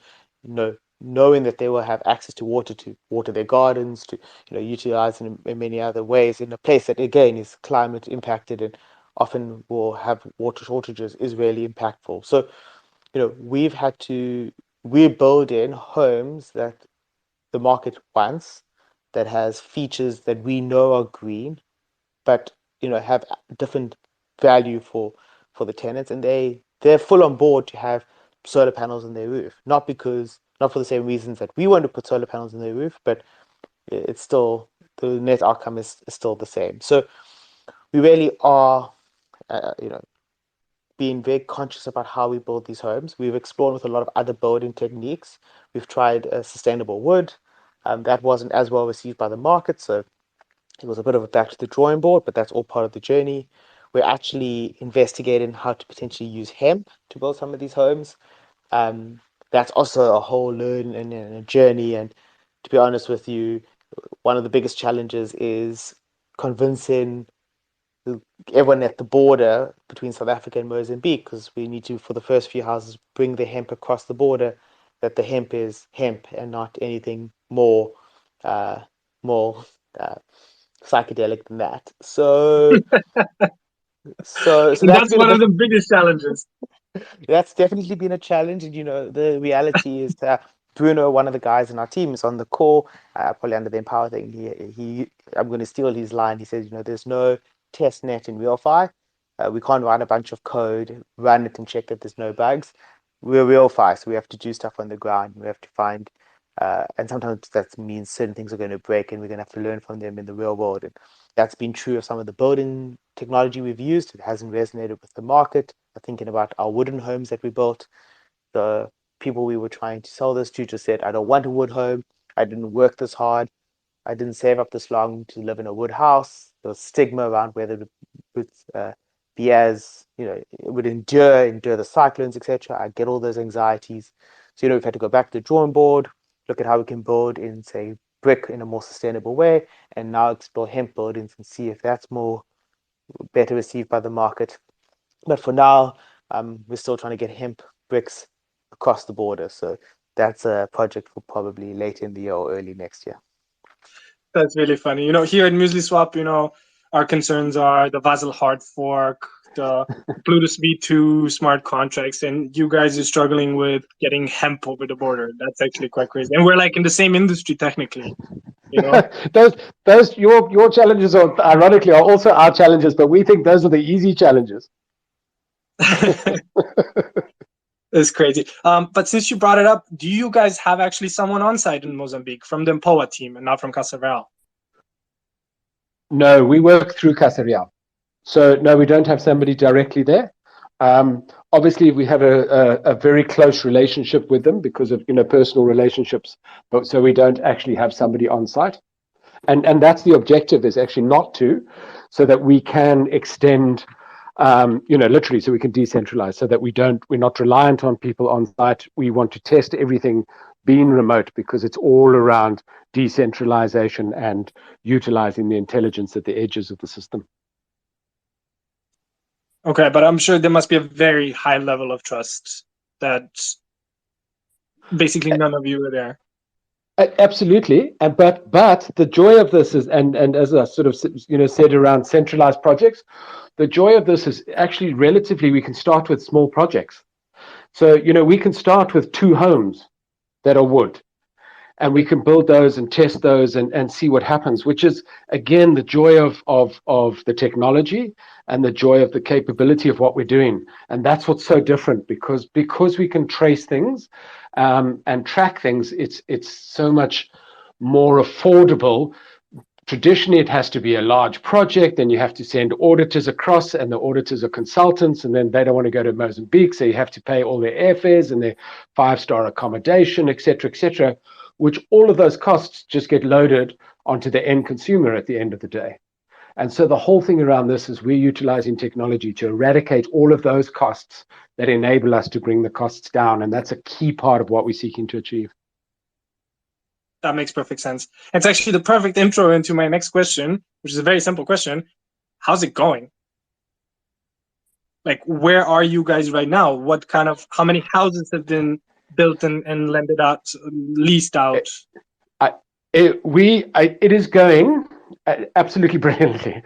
knowing that they will have access to water their gardens, to, utilize in many other ways in a place that, again, is climate impacted and often will have water shortages is really impactful. So, we're building homes that the market wants, that has features that we know are green, but have different value for the tenants, and they're full on board to have solar panels on their roof, not for the same reasons that we want to put solar panels on their roof, but it's still, the net outcome is still the same. So we really are being very conscious about how we build these homes. We've explored with a lot of other building techniques. We've tried sustainable wood. That wasn't as well received by the market, so it was a bit of a back to the drawing board, but that's all part of the journey. We're actually investigating how to potentially use hemp to build some of these homes. That's also a whole learn and a journey. And to be honest with you, one of the biggest challenges is convincing everyone at the border between South Africa and Mozambique, because we need to, for the first few houses, bring the hemp across the border, that the hemp is hemp and not anything more uh, more psychedelic than that. So And that's that's been a one of bit. the biggest challenges. That's definitely been a challenge, and the reality is that Bruno, one of the guys in our team, is on the call, probably under the Empower thing. I'm going to steal his line. He says, there's no test net in RealFi. We can't write a bunch of code, run it, and check that there's no bugs. We're RealFi, so we have to do stuff on the ground. We have to find, and sometimes that means certain things are going to break, and we're going to have to learn from them in the real world. And that's been true of some of the building technology we've used. It hasn't resonated with the market. Thinking about our wooden homes that we built, the people we were trying to sell this to just said, I don't want a wood home. I didn't work this hard. I didn't save up this long to live in a wood house. There was stigma around whether it would be as, it would endure the cyclones, etc. I get all those anxieties. So, we've had to go back to the drawing board, look at how we can build in, say, brick in a more sustainable way, and now explore hemp buildings and see if that's better received by the market. But for now, we're still trying to get hemp bricks across the border. So that's a project for probably late in the year or early next year. That's really funny. Here at MuesliSwap, our concerns are the Vasil hard fork, the Plutus V2 smart contracts, and you guys are struggling with getting hemp over the border. That's actually quite crazy. And we're like in the same industry technically. Those your challenges are ironically are also our challenges, but we think those are the easy challenges. It's crazy. But since you brought it up, do you guys have actually someone on site in Mozambique from the Empowa team and not from Casa Real? No, we work through Casa Real. So no, we don't have somebody directly there. Obviously, we have a very close relationship with them because of personal relationships, but so we don't actually have somebody on site. And that's the objective, is actually not to, so that we can extend, literally, so we can decentralize, so that we're not reliant on people on site. We want to test everything being remote because it's all around decentralization and utilizing the intelligence at the edges of the system. Okay, but I'm sure there must be a very high level of trust that basically none of you are there. Absolutely, but the joy of this is, and as I sort of said around centralized projects, the joy of this is actually relatively we can start with small projects. So we can start with 2 homes that are wood, and we can build those and test those and see what happens, which is again the joy of the technology and the joy of the capability of what we're doing. And that's what's so different, because we can trace things and track things. It's so much more affordable. Traditionally, it has to be a large project, and you have to send auditors across, and the auditors are consultants, and then they don't want to go to Mozambique, so you have to pay all their airfares and their 5-star accommodation, etc., which all of those costs just get loaded onto the end consumer at the end of the day. And so the whole thing around this is we're utilizing technology to eradicate all of those costs that enable us to bring the costs down, and that's a key part of what we're seeking to achieve. That makes perfect sense. It's actually the perfect intro into my next question, which is a very simple question. How's it going? Like, where are you guys right now? How many houses have been built and lended out, leased out? It is going absolutely brilliantly.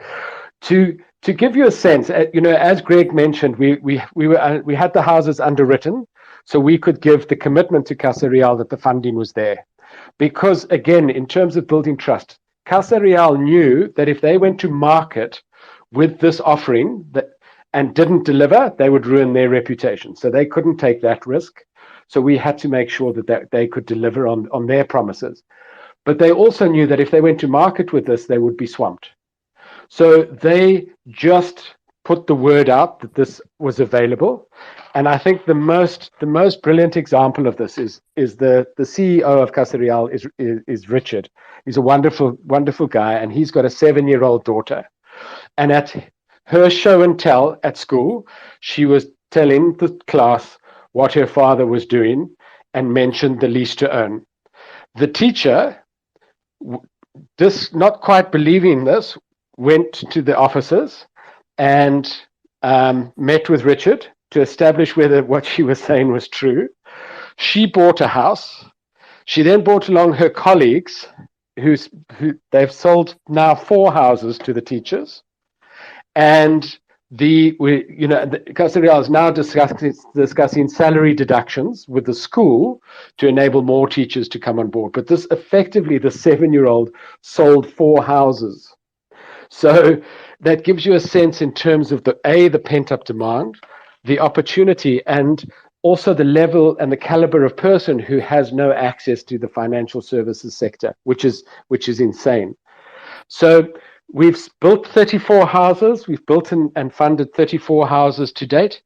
To give you a sense, as Greg mentioned, we had the houses underwritten, so we could give the commitment to Casa Real that the funding was there. Because again, in terms of building trust, Casa Real knew that if they went to market with this offering and didn't deliver, they would ruin their reputation. So they couldn't take that risk. So we had to make sure that they could deliver on their promises. But they also knew that if they went to market with this, they would be swamped. So they just put the word out that this was available. And I think the most brilliant example of this is the CEO of Casa Real is Richard. He's a wonderful, wonderful guy, and he's got a 7-year-old daughter. And at her show and tell at school, she was telling the class what her father was doing and mentioned the lease to own. The teacher, not quite believing this, went to the offices and met with Richard to establish whether what she was saying was true. She bought a house. She then brought along her colleagues, who they've sold now 4 houses to the teachers, and Casa Real is now discussing salary deductions with the school to enable more teachers to come on board. But this effectively, the 7-year-old sold 4 houses. So that gives you a sense in terms of the pent-up demand, the opportunity, and also the level and the caliber of person who has no access to the financial services sector, which is insane. So we've built 34 houses. We've built and funded 34 houses to date.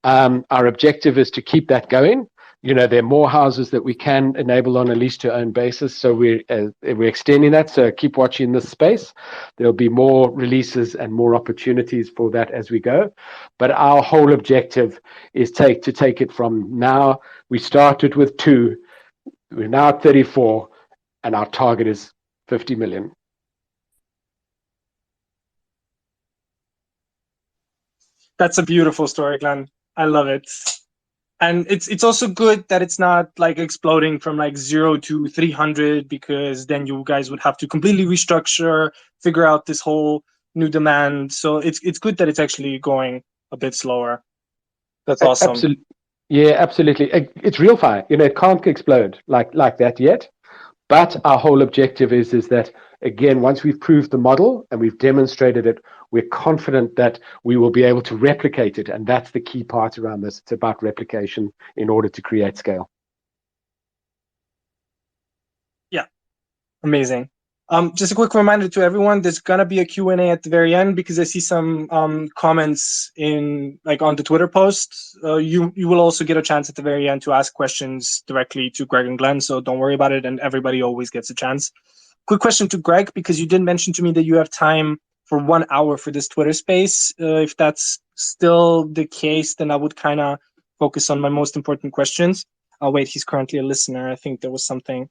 Our objective is to keep that going. there are more houses that we can enable on a lease-to-own basis, so we're extending that. So keep watching this space. There'll be more releases and more opportunities for that as we go. But our whole objective is to take it from now. We started with 2, we're now at 34, and our target is 50 million. That's a beautiful story, Glenn. I love it. And it's also good that it's not like exploding from like 0 to 300, because then you guys would have to completely restructure, figure out this whole new demand. So it's good that it's actually going a bit slower. That's awesome. Absolutely. Yeah, absolutely. It's real fire. It can't explode like that yet. But our whole objective is that, again, once we've proved the model and we've demonstrated it, we're confident that we will be able to replicate it. And that's the key part around this. It's about replication in order to create scale. Yeah, amazing. Just a quick reminder to everyone, there's going to be a Q&A at the very end, because I see some comments on the Twitter post. You will also get a chance at the very end to ask questions directly to Greg and Glenn, so don't worry about it, and everybody always gets a chance. Quick question to Greg, because you did mention to me that you have time for 1 hour for this Twitter space. If that's still the case, then I would kind of focus on my most important questions. Oh, wait, he's currently a listener. I think there was something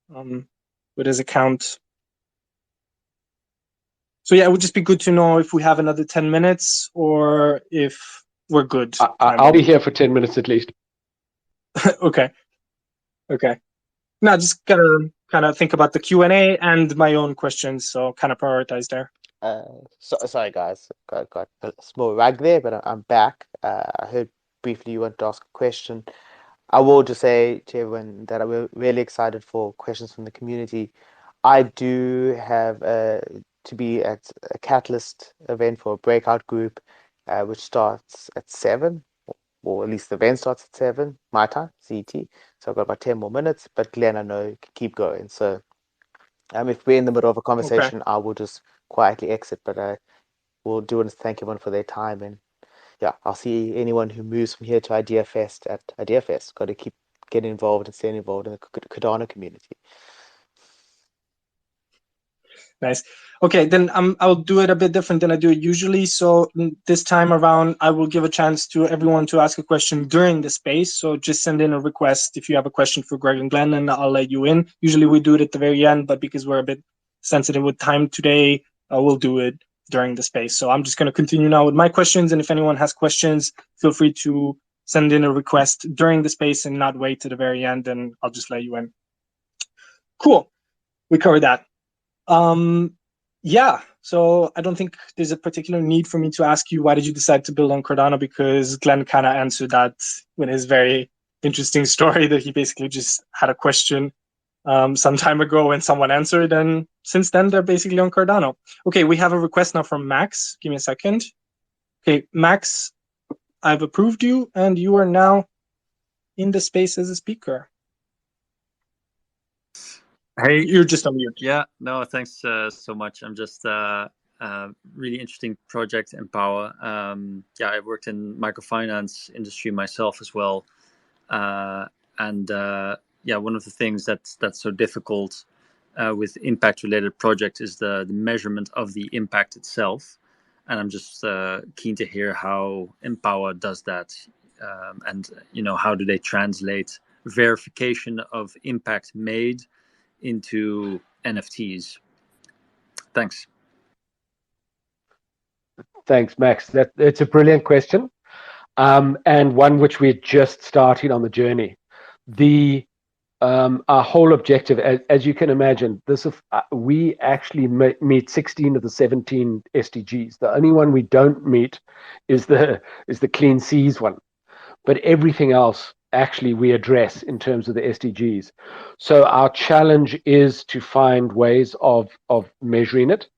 with his account. So yeah, it would just be good to know if we have another 10 minutes or if we're good. I'll be here for 10 minutes at least. Okay. Now just gotta kind of think about the Q&A and my own questions, so kind of prioritize there. Sorry guys, got a small rag there, but I'm back. I heard briefly you want to ask a question. I will just say to everyone that I'm really excited for questions from the community. I do have to be at a Catalyst event for a breakout group, which starts at 7, or at least the event starts at 7, my time, CET. So I've got about 10 more minutes, but Glenn, I know you can keep going. So if we're in the middle of a conversation, okay, I will just quietly exit, but I will do want to thank everyone for their time. And yeah, I'll see anyone who moves from here to Idea Fest at Idea Fest. Got to keep getting involved and staying involved in the Cardano community. Nice. Okay, then I'll do it a bit different than I do it usually. So this time around, I will give a chance to everyone to ask a question during the space. So just send in a request if you have a question for Greg and Glenn, and I'll let you in. Usually we do it at the very end, but because we're a bit sensitive with time today, we'll do it during the space. So I'm just going to continue now with my questions. And if anyone has questions, feel free to send in a request during the space and not wait to the very end, and I'll just let you in. Cool. We covered that. Yeah, so I don't think there's a particular need for me to ask you, why did you decide to build on Cardano? Because Glenn kind of answered that with his very interesting story that he basically just had a question some time ago and someone answered, and since then they're basically on Cardano. Okay, we have a request now from Max. Give me a second. Okay, Max, I've approved you and you are now in the space as a speaker. Hey, you're just on mute. Yeah, no, thanks so much. I'm just really interesting project, Empowa. Yeah, I worked in microfinance industry myself as well, and yeah, one of the things that's so difficult with impact-related projects is the measurement of the impact itself. And I'm just keen to hear how Empowa does that, and how do they translate verification of impact made into NFTs. Thanks. Thanks, Max. It's a brilliant question, and one which we're just starting on the journey. Our whole objective, as you can imagine, we actually meet 16 of the 17 SDGs. The only one we don't meet is the clean seas one, but everything else actually we address in terms of the SDGs. So our challenge is to find ways of measuring it.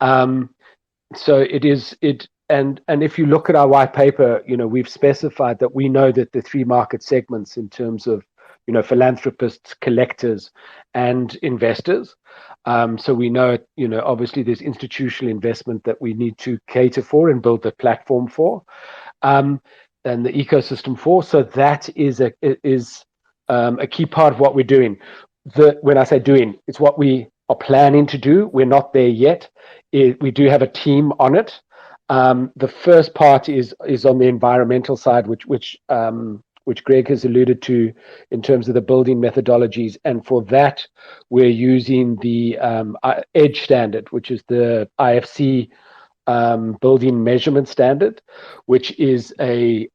So and if you look at our white paper, we've specified that we know that the 3 market segments in terms of philanthropists, collectors, and investors. So we know, obviously there's institutional investment that we need to cater for and build the platform for. the ecosystem for. So that is a key part of what we're doing. When I say doing, it's what we are planning to do. We're not there yet. We do have a team on it. The first part is on the environmental side, which Greg has alluded to in terms of the building methodologies. And for that, we're using the EDGE standard, which is the IFC building measurement standard, which is a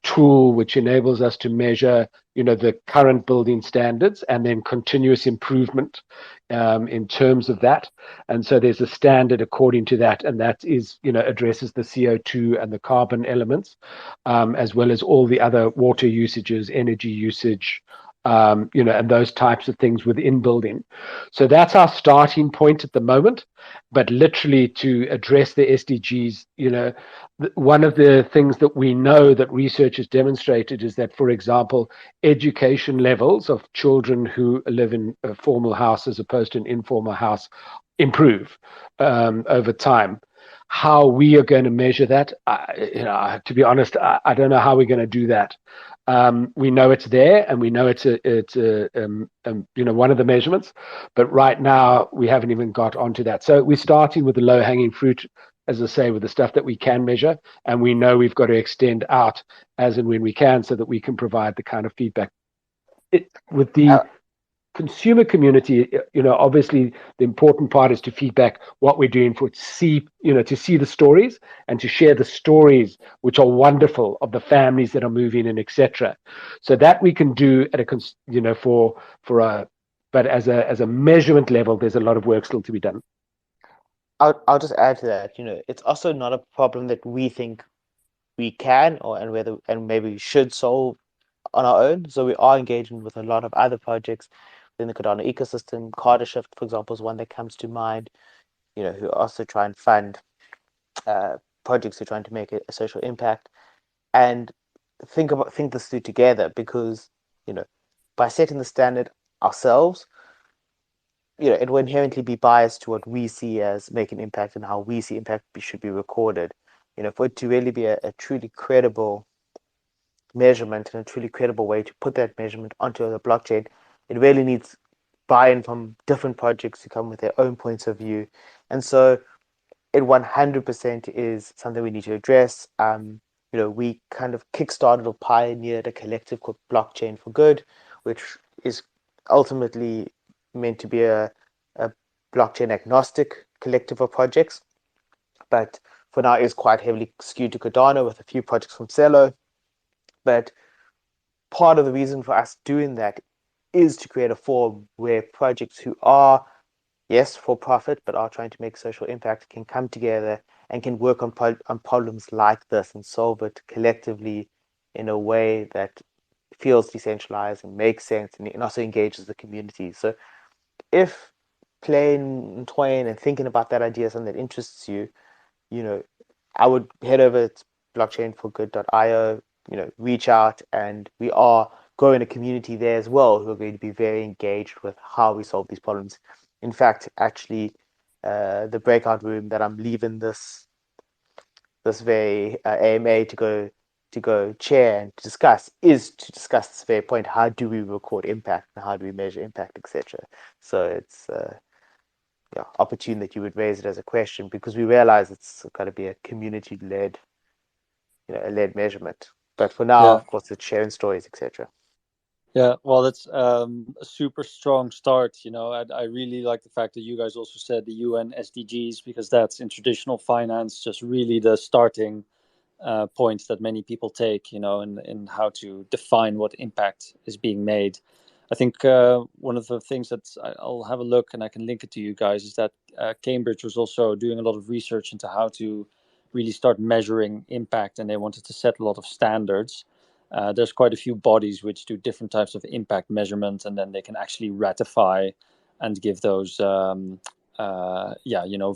tool which enables us to measure, the current building standards and then continuous improvement in terms of that. And so there's a standard according to that, and that is, addresses the CO2 and the carbon elements, as well as all the other water usages, energy usage, and those types of things within building. So that's our starting point at the moment. But literally, to address the SDGs, one of the things that we know that research has demonstrated is that, for example, education levels of children who live in a formal house as opposed to an informal house improve over time. How we are going to measure that, to be honest, I don't know how we're going to do that. We know it's there, and we know it's one of the measurements, but right now we haven't even got onto that. So we're starting with the low-hanging fruit, as I say, with the stuff that we can measure, and we know we've got to extend out as and when we can, so that we can provide the kind of feedback. With the consumer community, obviously the important part is to feedback what we're doing to see the stories and to share the stories, which are wonderful, of the families that are moving in, etc. So that we can do at but as a measurement level, there's a lot of work still to be done. I'll just add to that. It's also not a problem that we think we can and maybe we should solve on our own. So we are engaging with a lot of other projects in the Cardano ecosystem. Cardershift, for example, is one that comes to mind, who also try and fund projects who are trying to make a social impact. And think this through together, because, by setting the standard ourselves, it will inherently be biased to what we see as making impact and how we see impact should be recorded. For it to really be a truly credible measurement and a truly credible way to put that measurement onto the blockchain, it really needs buy-in from different projects who come with their own points of view. And so it 100% is something we need to address. We kind of kickstarted or pioneered a collective called Blockchain for Good, which is ultimately meant to be a blockchain agnostic collective of projects, but for now is quite heavily skewed to Cardano, with a few projects from Celo. But part of the reason for us doing that is to create a forum where projects who are, yes, for profit, but are trying to make social impact, can come together and can work on problems like this and solve it collectively in a way that feels decentralized and makes sense, and also engages the community. So if playing and toying and thinking about that idea is something that interests you, I would head over to blockchainforgood.io, reach out, and we are growing a community there as well who are going to be very engaged with how we solve these problems. In fact, actually, the breakout room that I'm leaving this very AMA to go chair and to discuss this very point: how do we record impact and how do we measure impact, etc. So it's opportune that you would raise it as a question, because we realize it's got to be a community-led, led measurement. But for now, of course, it's sharing stories, etc. Yeah, well, that's a super strong start. I really like the fact that you guys also said the UN SDGs, because that's in traditional finance just really the starting point that many people take, in how to define what impact is being made. I think one of the things that I'll have a look, and I can link it to you guys, is that Cambridge was also doing a lot of research into how to really start measuring impact, and they wanted to set a lot of standards. There's quite a few bodies which do different types of impact measurement, and then they can actually ratify and give those,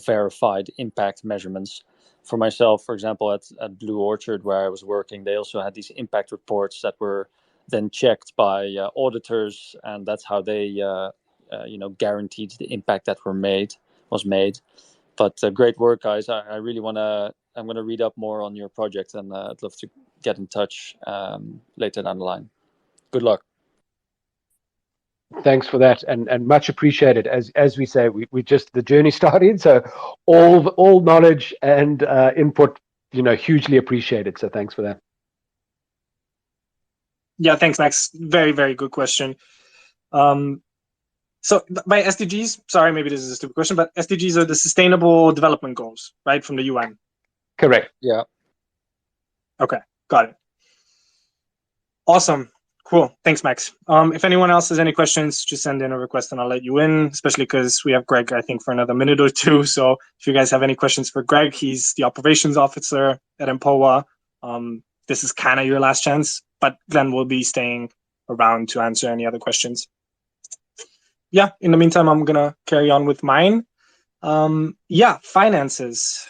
verified impact measurements. For myself, for example, at Blue Orchard, where I was working, they also had these impact reports that were then checked by auditors, and that's how they, guaranteed the impact that was made. But great work, guys. I really I'm going to read up more on your project, and I'd love to get in touch later down the line. Good luck. Thanks for that, and much appreciated. As we say, we just the journey started, so all knowledge and input, hugely appreciated. So thanks for that. Yeah, thanks, Max. Very, very good question. So by SDGs, sorry, maybe this is a stupid question, but SDGs are the Sustainable Development Goals, right, from the UN? Correct. Yeah. Okay, got it. Awesome. Cool. Thanks, Max. If anyone else has any questions, just send in a request and I'll let you in, especially because we have Greg, I think, for another minute or two. So if you guys have any questions for Greg, he's the operations officer at Empowa. This is kind of your last chance, but Glenn will be staying around to answer any other questions. Yeah, in the meantime, I'm going to carry on with mine. Yeah, finances.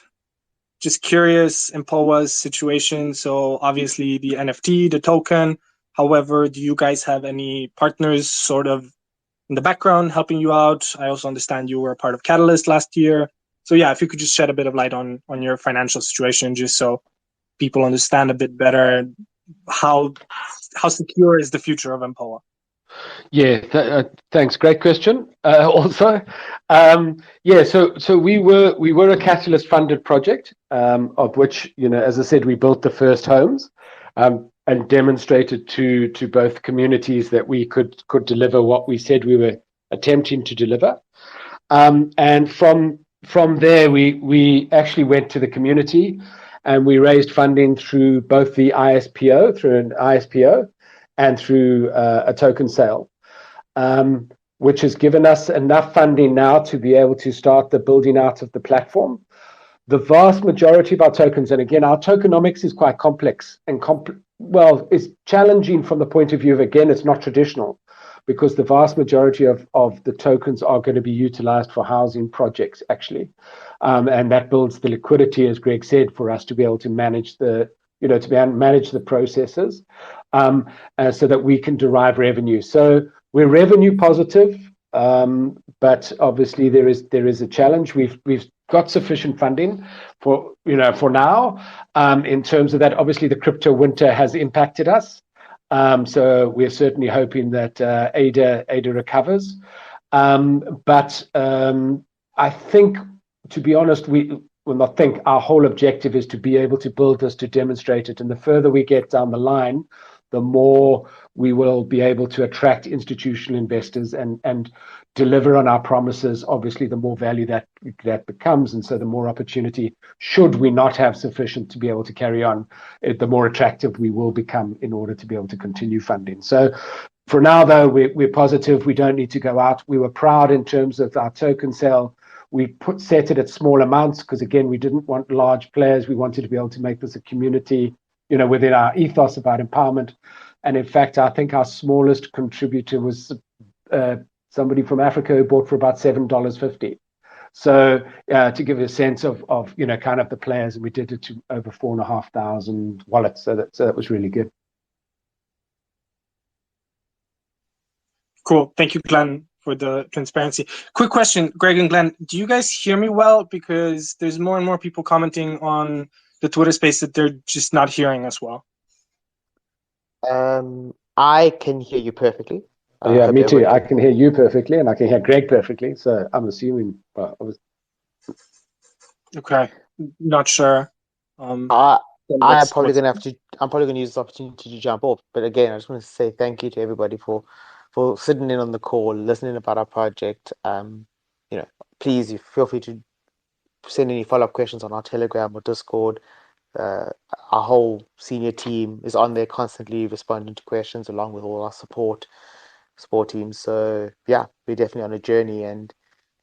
Just curious, Empowa's situation. So obviously the NFT, the token. However, do you guys have any partners sort of in the background helping you out? I also understand you were a part of Catalyst last year. So yeah, if you could just shed a bit of light on your financial situation, just so people understand a bit better how secure is the future of Empowa? Yeah, thanks. Great question. Also, yeah. So we were a Catalyst funded project, of which, as I said, we built the first homes, and demonstrated to both communities that we could deliver what we said we were attempting to deliver. And from there, we actually went to the community, and we raised funding through both the ISPO, and through a token sale, which has given us enough funding now to be able to start the building out of the platform. The vast majority of our tokens, and again, our tokenomics is quite complex and it's challenging from the point of view of, again, it's not traditional, because the vast majority of the tokens are going to be utilized for housing projects, actually. And that builds the liquidity, as Greg said, for us to be able to manage the processes, so that we can derive revenue. So we're revenue positive, but obviously there is a challenge. We've got sufficient funding for now. In terms of that, obviously the crypto winter has impacted us. So we're certainly hoping that ADA recovers. But I think, to be honest, our whole objective is to be able to build this, to demonstrate it. And the further we get down the line, the more we will be able to attract institutional investors and deliver on our promises. Obviously, the more value that becomes, and so the more opportunity, should we not have sufficient to be able to carry on, the more attractive we will become in order to be able to continue funding. So for now, though, we're positive. We don't need to go out. We were proud in terms of our token sale. We set it at small amounts because, again, we didn't want large players. We wanted to be able to make this a community, within our ethos about empowerment. And in fact, I think our smallest contributor was somebody from Africa who bought for about $7.50. So to give you a sense of kind of the players, and we did it to over 4,500 wallets. So that was really good. Cool. Thank you, Glenn, for the transparency. Quick question, Greg and Glenn, do you guys hear me well? Because there's more and more people commenting on the Twitter space that they're just not hearing us well. I can hear you perfectly. Yeah, me too. I can hear you perfectly, and I can hear Greg perfectly. So I'm assuming. Okay, not sure. I'm probably gonna use this opportunity to jump off. But again, I just want to say thank you to everybody for sitting in on the call, listening about our project. Please feel free to send any follow-up questions on our Telegram or Discord. Our whole senior team is on there constantly responding to questions, along with all our support teams. So yeah, we're definitely on a journey, and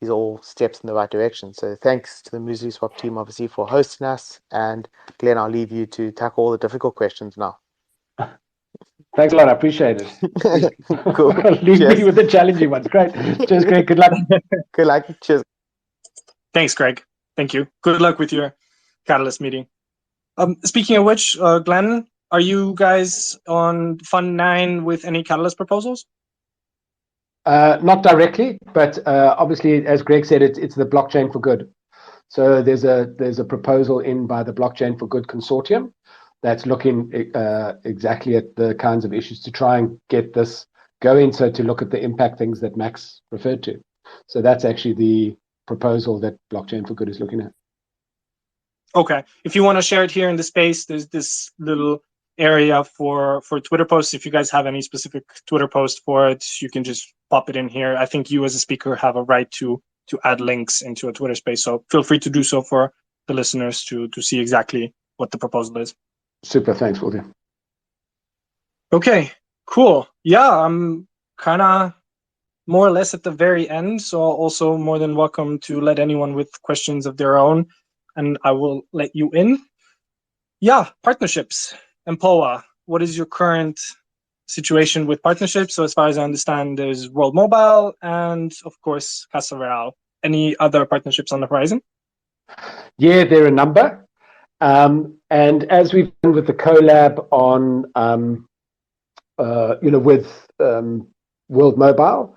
these are all steps in the right direction. So thanks to the MuesliSwap team, obviously, for hosting us. And Glenn, I'll leave you to tackle all the difficult questions now. Thanks a lot. I appreciate it. Cool. Leave me with the challenging ones. Great. Cheers, Greg. Good luck. Good luck. Cheers. Thanks, Greg. Thank you. Good luck with your Catalyst meeting. Speaking of which, Glenn, are you guys on Fund 9 with any Catalyst proposals? Not directly, but obviously, as Greg said, it's the Blockchain for Good. So there's a proposal in by the Blockchain for Good consortium, that's looking exactly at the kinds of issues to try and get this going. So to look at the impact things that Max referred to. So that's actually the proposal that Blockchain for Good is looking at. Okay, if you want to share it here in the space, there's this little area for Twitter posts. If you guys have any specific Twitter post for it, you can just pop it in here. I think you as a speaker have a right to add links into a Twitter space, so feel free to do so for the listeners to see exactly what the proposal is. Super, thanks, William. Okay, cool. Yeah, I'm kind of more or less at the very end, so also more than welcome to let anyone with questions of their own, and I will let you in. Yeah, partnerships. Empowa, what is your current situation with partnerships? So as far as I understand, there's World Mobile and, of course, Casa Real. Any other partnerships on the horizon? Yeah, there are a number. And as we've done with the collab on, with World Mobile,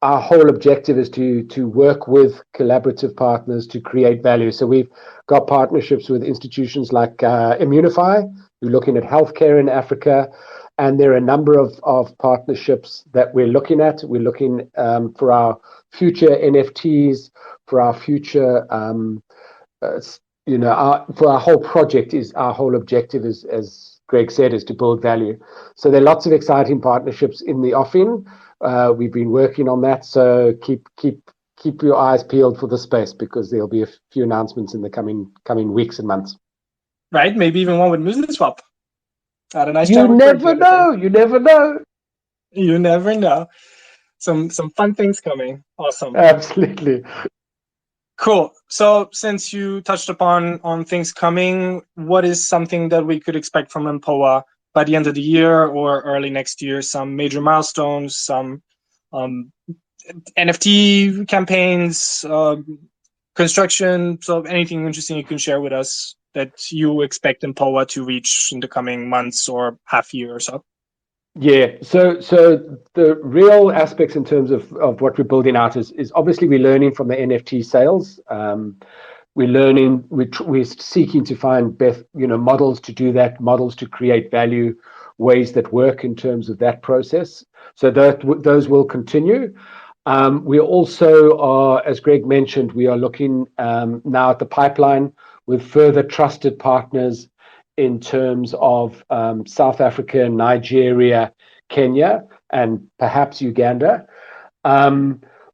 our whole objective is to work with collaborative partners to create value. So we've got partnerships with institutions like Immunify, who are looking at healthcare in Africa. And there are a number of partnerships that we're looking at. We're looking for our future NFTs, for our future, for our whole project. Our whole objective is, as Greg said, is to build value. So there are lots of exciting partnerships in the offing. We've been working on that. So keep your eyes peeled for the space, because there'll be a few announcements in the coming weeks and months. Right, maybe even one with MuesliSwap. Had a nice You never know. You never know. You never know. Some fun things coming. Awesome. Absolutely. Cool. So since you touched on things coming, what is something that we could expect from Empowa by the end of the year or early next year? Some major milestones, some NFT campaigns, construction. So anything interesting you can share with us that you expect Empowa to reach in the coming months or half year or so? Yeah, so the real aspects in terms of what we're building out is obviously we're learning from the NFT sales. We're learning, we're seeking to find best, models to do that, models to create value, ways that work in terms of that process. So those will continue. We also are, as Greg mentioned, we are looking now at the pipeline with further trusted partners in terms of South Africa, Nigeria, Kenya, and perhaps Uganda.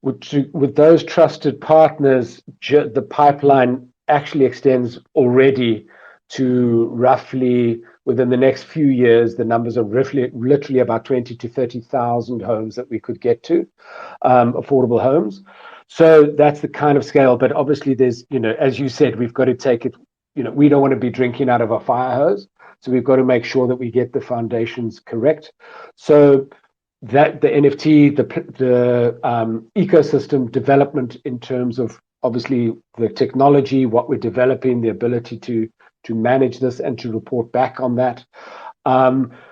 With those trusted partners, the pipeline actually extends already to roughly, within the next few years, the numbers are literally about 20 to 30,000 homes that we could get to, affordable homes. So that's the kind of scale. But obviously there's, as you said, we've got to take it, we don't want to be drinking out of a fire hose. So we've got to make sure that we get the foundations correct. So that the NFT, the ecosystem development in terms of obviously the technology, what we're developing, the ability to manage this and to report back on that.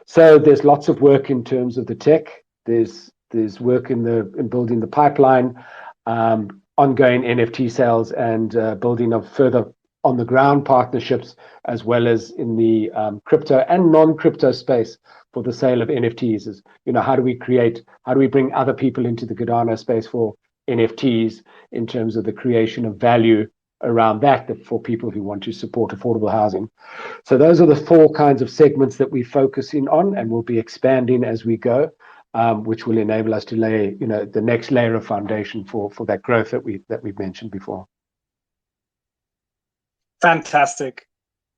So there's lots of work in terms of the tech. There's work in building the pipeline, ongoing NFT sales, and building of further on the ground partnerships, as well as in the crypto and non-crypto space for the sale of NFTs. Is, how do we bring other people into the Cardano space for NFTs in terms of the creation of value around that for people who want to support affordable housing. So those are the four kinds of segments that we're focusing on, and we'll be expanding as we go, which will enable us to lay, the next layer of foundation for that growth that we've mentioned before. Fantastic.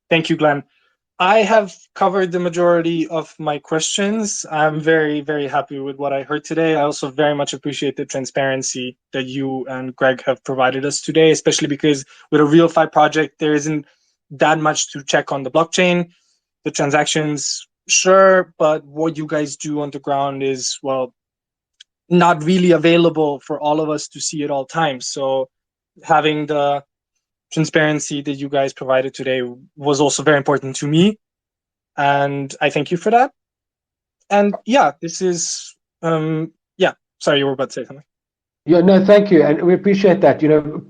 Thank you, Glenn. I have covered the majority of my questions. I'm very, very happy with what I heard today. I also very much appreciate the transparency that you and Greg have provided us today, especially because with a RealFi project, there isn't that much to check on the blockchain. The transactions, sure, but what you guys do on the ground is, well, not really available for all of us to see at all times. So having the transparency that you guys provided today was also very important to me, and I thank you for that. And yeah, this is sorry, you were about to say something. Yeah, no, thank you, and we appreciate that.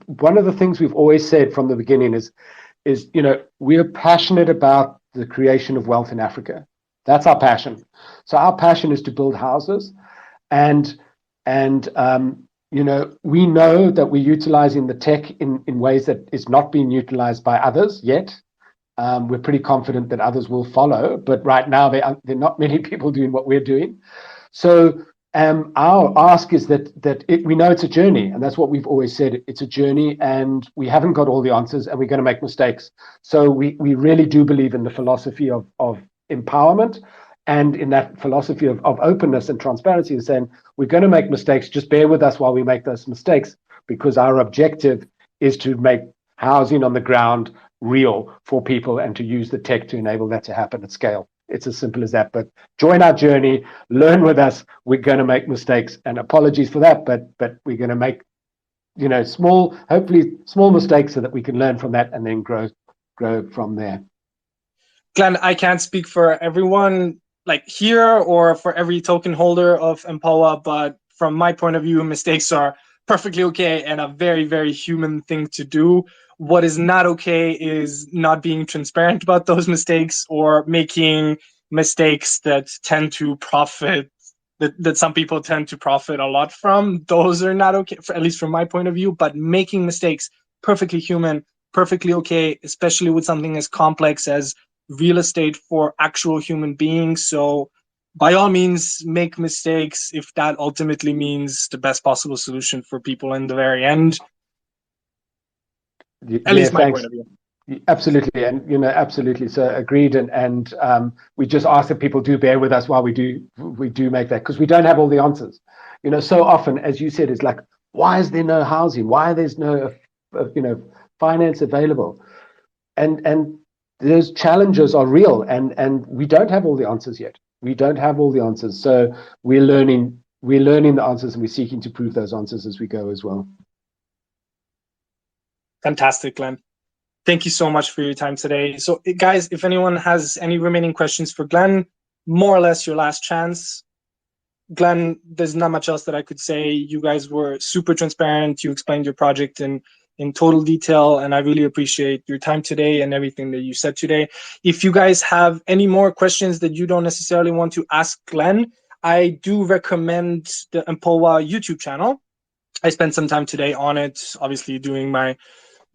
One of the things we've always said from the beginning is we're passionate about the creation of wealth in Africa. That's our passion. So our passion is to build houses, and you know, we know that we're utilizing the tech in ways that is not being utilized by others yet. We're pretty confident that others will follow, but right now there are not many people doing what we're doing. So our ask is that we know it's a journey, and that's what we've always said. It's a journey, and we haven't got all the answers, and we're going to make mistakes. So we really do believe in the philosophy of empowerment, and in that philosophy of openness and transparency, and saying we're going to make mistakes. Just bear with us while we make those mistakes, because our objective is to make housing on the ground real for people and to use the tech to enable that to happen at scale. It's as simple as that. But join our journey, learn with us. We're going to make mistakes, and apologies for that, but we're going to make, you know, hopefully small mistakes so that we can learn from that and then grow from there. Glenn, I can't speak for everyone like here or for every token holder of Empowa, but from my point of view, mistakes are perfectly okay and a very, very human thing to do. What is not okay is not being transparent about those mistakes or making mistakes that tend to profit, that some people tend to profit a lot from. Those are not okay, at least from my point of view, but making mistakes, perfectly human, perfectly okay, especially with something as complex as real estate for actual human beings. So by all means, make mistakes if that ultimately means the best possible solution for people in the very end. At least my point of view. Absolutely, and you know, absolutely. So agreed, and we just ask that people do bear with us while we do make that, because we don't have all the answers. You know, so often, as you said, it's like, why is there no housing? Why there's no finance available? And those challenges are real, and we don't have all the answers yet. We don't have all the answers, so we're learning the answers, and we're seeking to prove those answers as we go as well. Fantastic, Glenn. Thank you so much for your time today. So guys, if anyone has any remaining questions for Glenn, more or less your last chance. Glenn, there's not much else that I could say. You guys were super transparent. You explained your project in total detail, and I really appreciate your time today and everything that you said today. If you guys have any more questions that you don't necessarily want to ask Glenn, I do recommend the Empowa YouTube channel. I spent some time today on it, obviously doing my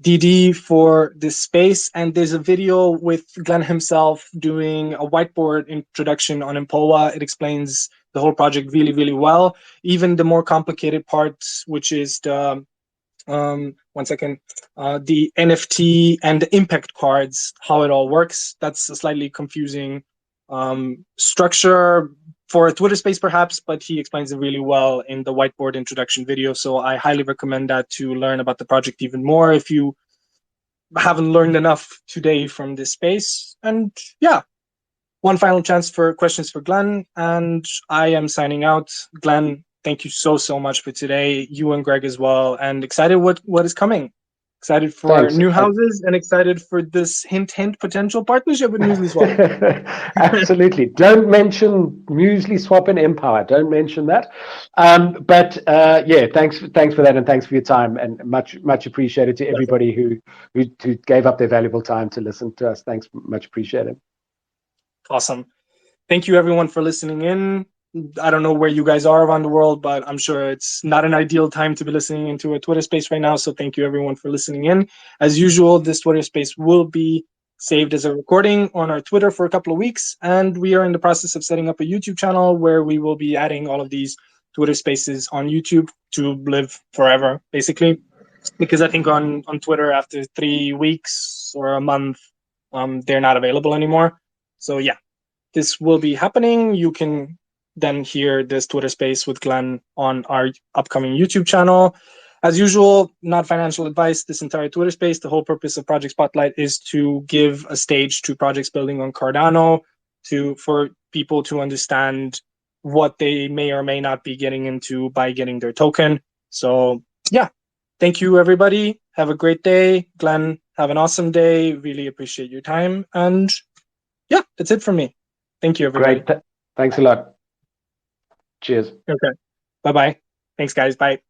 DD for this space, and there's a video with Glenn himself doing a whiteboard introduction on Empowa. It explains the whole project really, really well. Even the more complicated parts, which is the the NFT and the impact cards, how it all works. That's a slightly confusing structure for a Twitter space perhaps, but he explains it really well in the whiteboard introduction video. So I highly recommend that to learn about the project even more if you haven't learned enough today from this space. And yeah, one final chance for questions for Glenn, and I am signing out. Glenn, thank you so much for today. You and Greg as well, and excited what is coming. Excited for new houses and excited for this hint potential partnership with MuesliSwap. Absolutely. Don't mention MuesliSwap and Empower. Don't mention that. But yeah, thanks for that, and thanks for your time, and much appreciated to everybody who gave up their valuable time to listen to us. Thanks, much appreciated. Awesome. Thank you everyone for listening in. I don't know where you guys are around the world, but I'm sure it's not an ideal time to be listening into a Twitter space right now. So thank you everyone for listening in. As usual, this Twitter space will be saved as a recording on our Twitter for a couple of weeks. And we are in the process of setting up a YouTube channel where we will be adding all of these Twitter spaces on YouTube to live forever, basically. Because I think on Twitter, after 3 weeks or a month, they're not available anymore. So yeah, this will be happening. You can then hear this Twitter space with Glenn on our upcoming YouTube channel. As usual, not financial advice, this entire Twitter space. The whole purpose of Project Spotlight is to give a stage to projects building on Cardano, for people to understand what they may or may not be getting into by getting their token. So yeah, thank you everybody. Have a great day. Glenn, have an awesome day. Really appreciate your time. And yeah, that's it from me. Thank you everybody. Great. Thanks a lot. Cheers. Okay. Bye-bye. Thanks guys. Bye.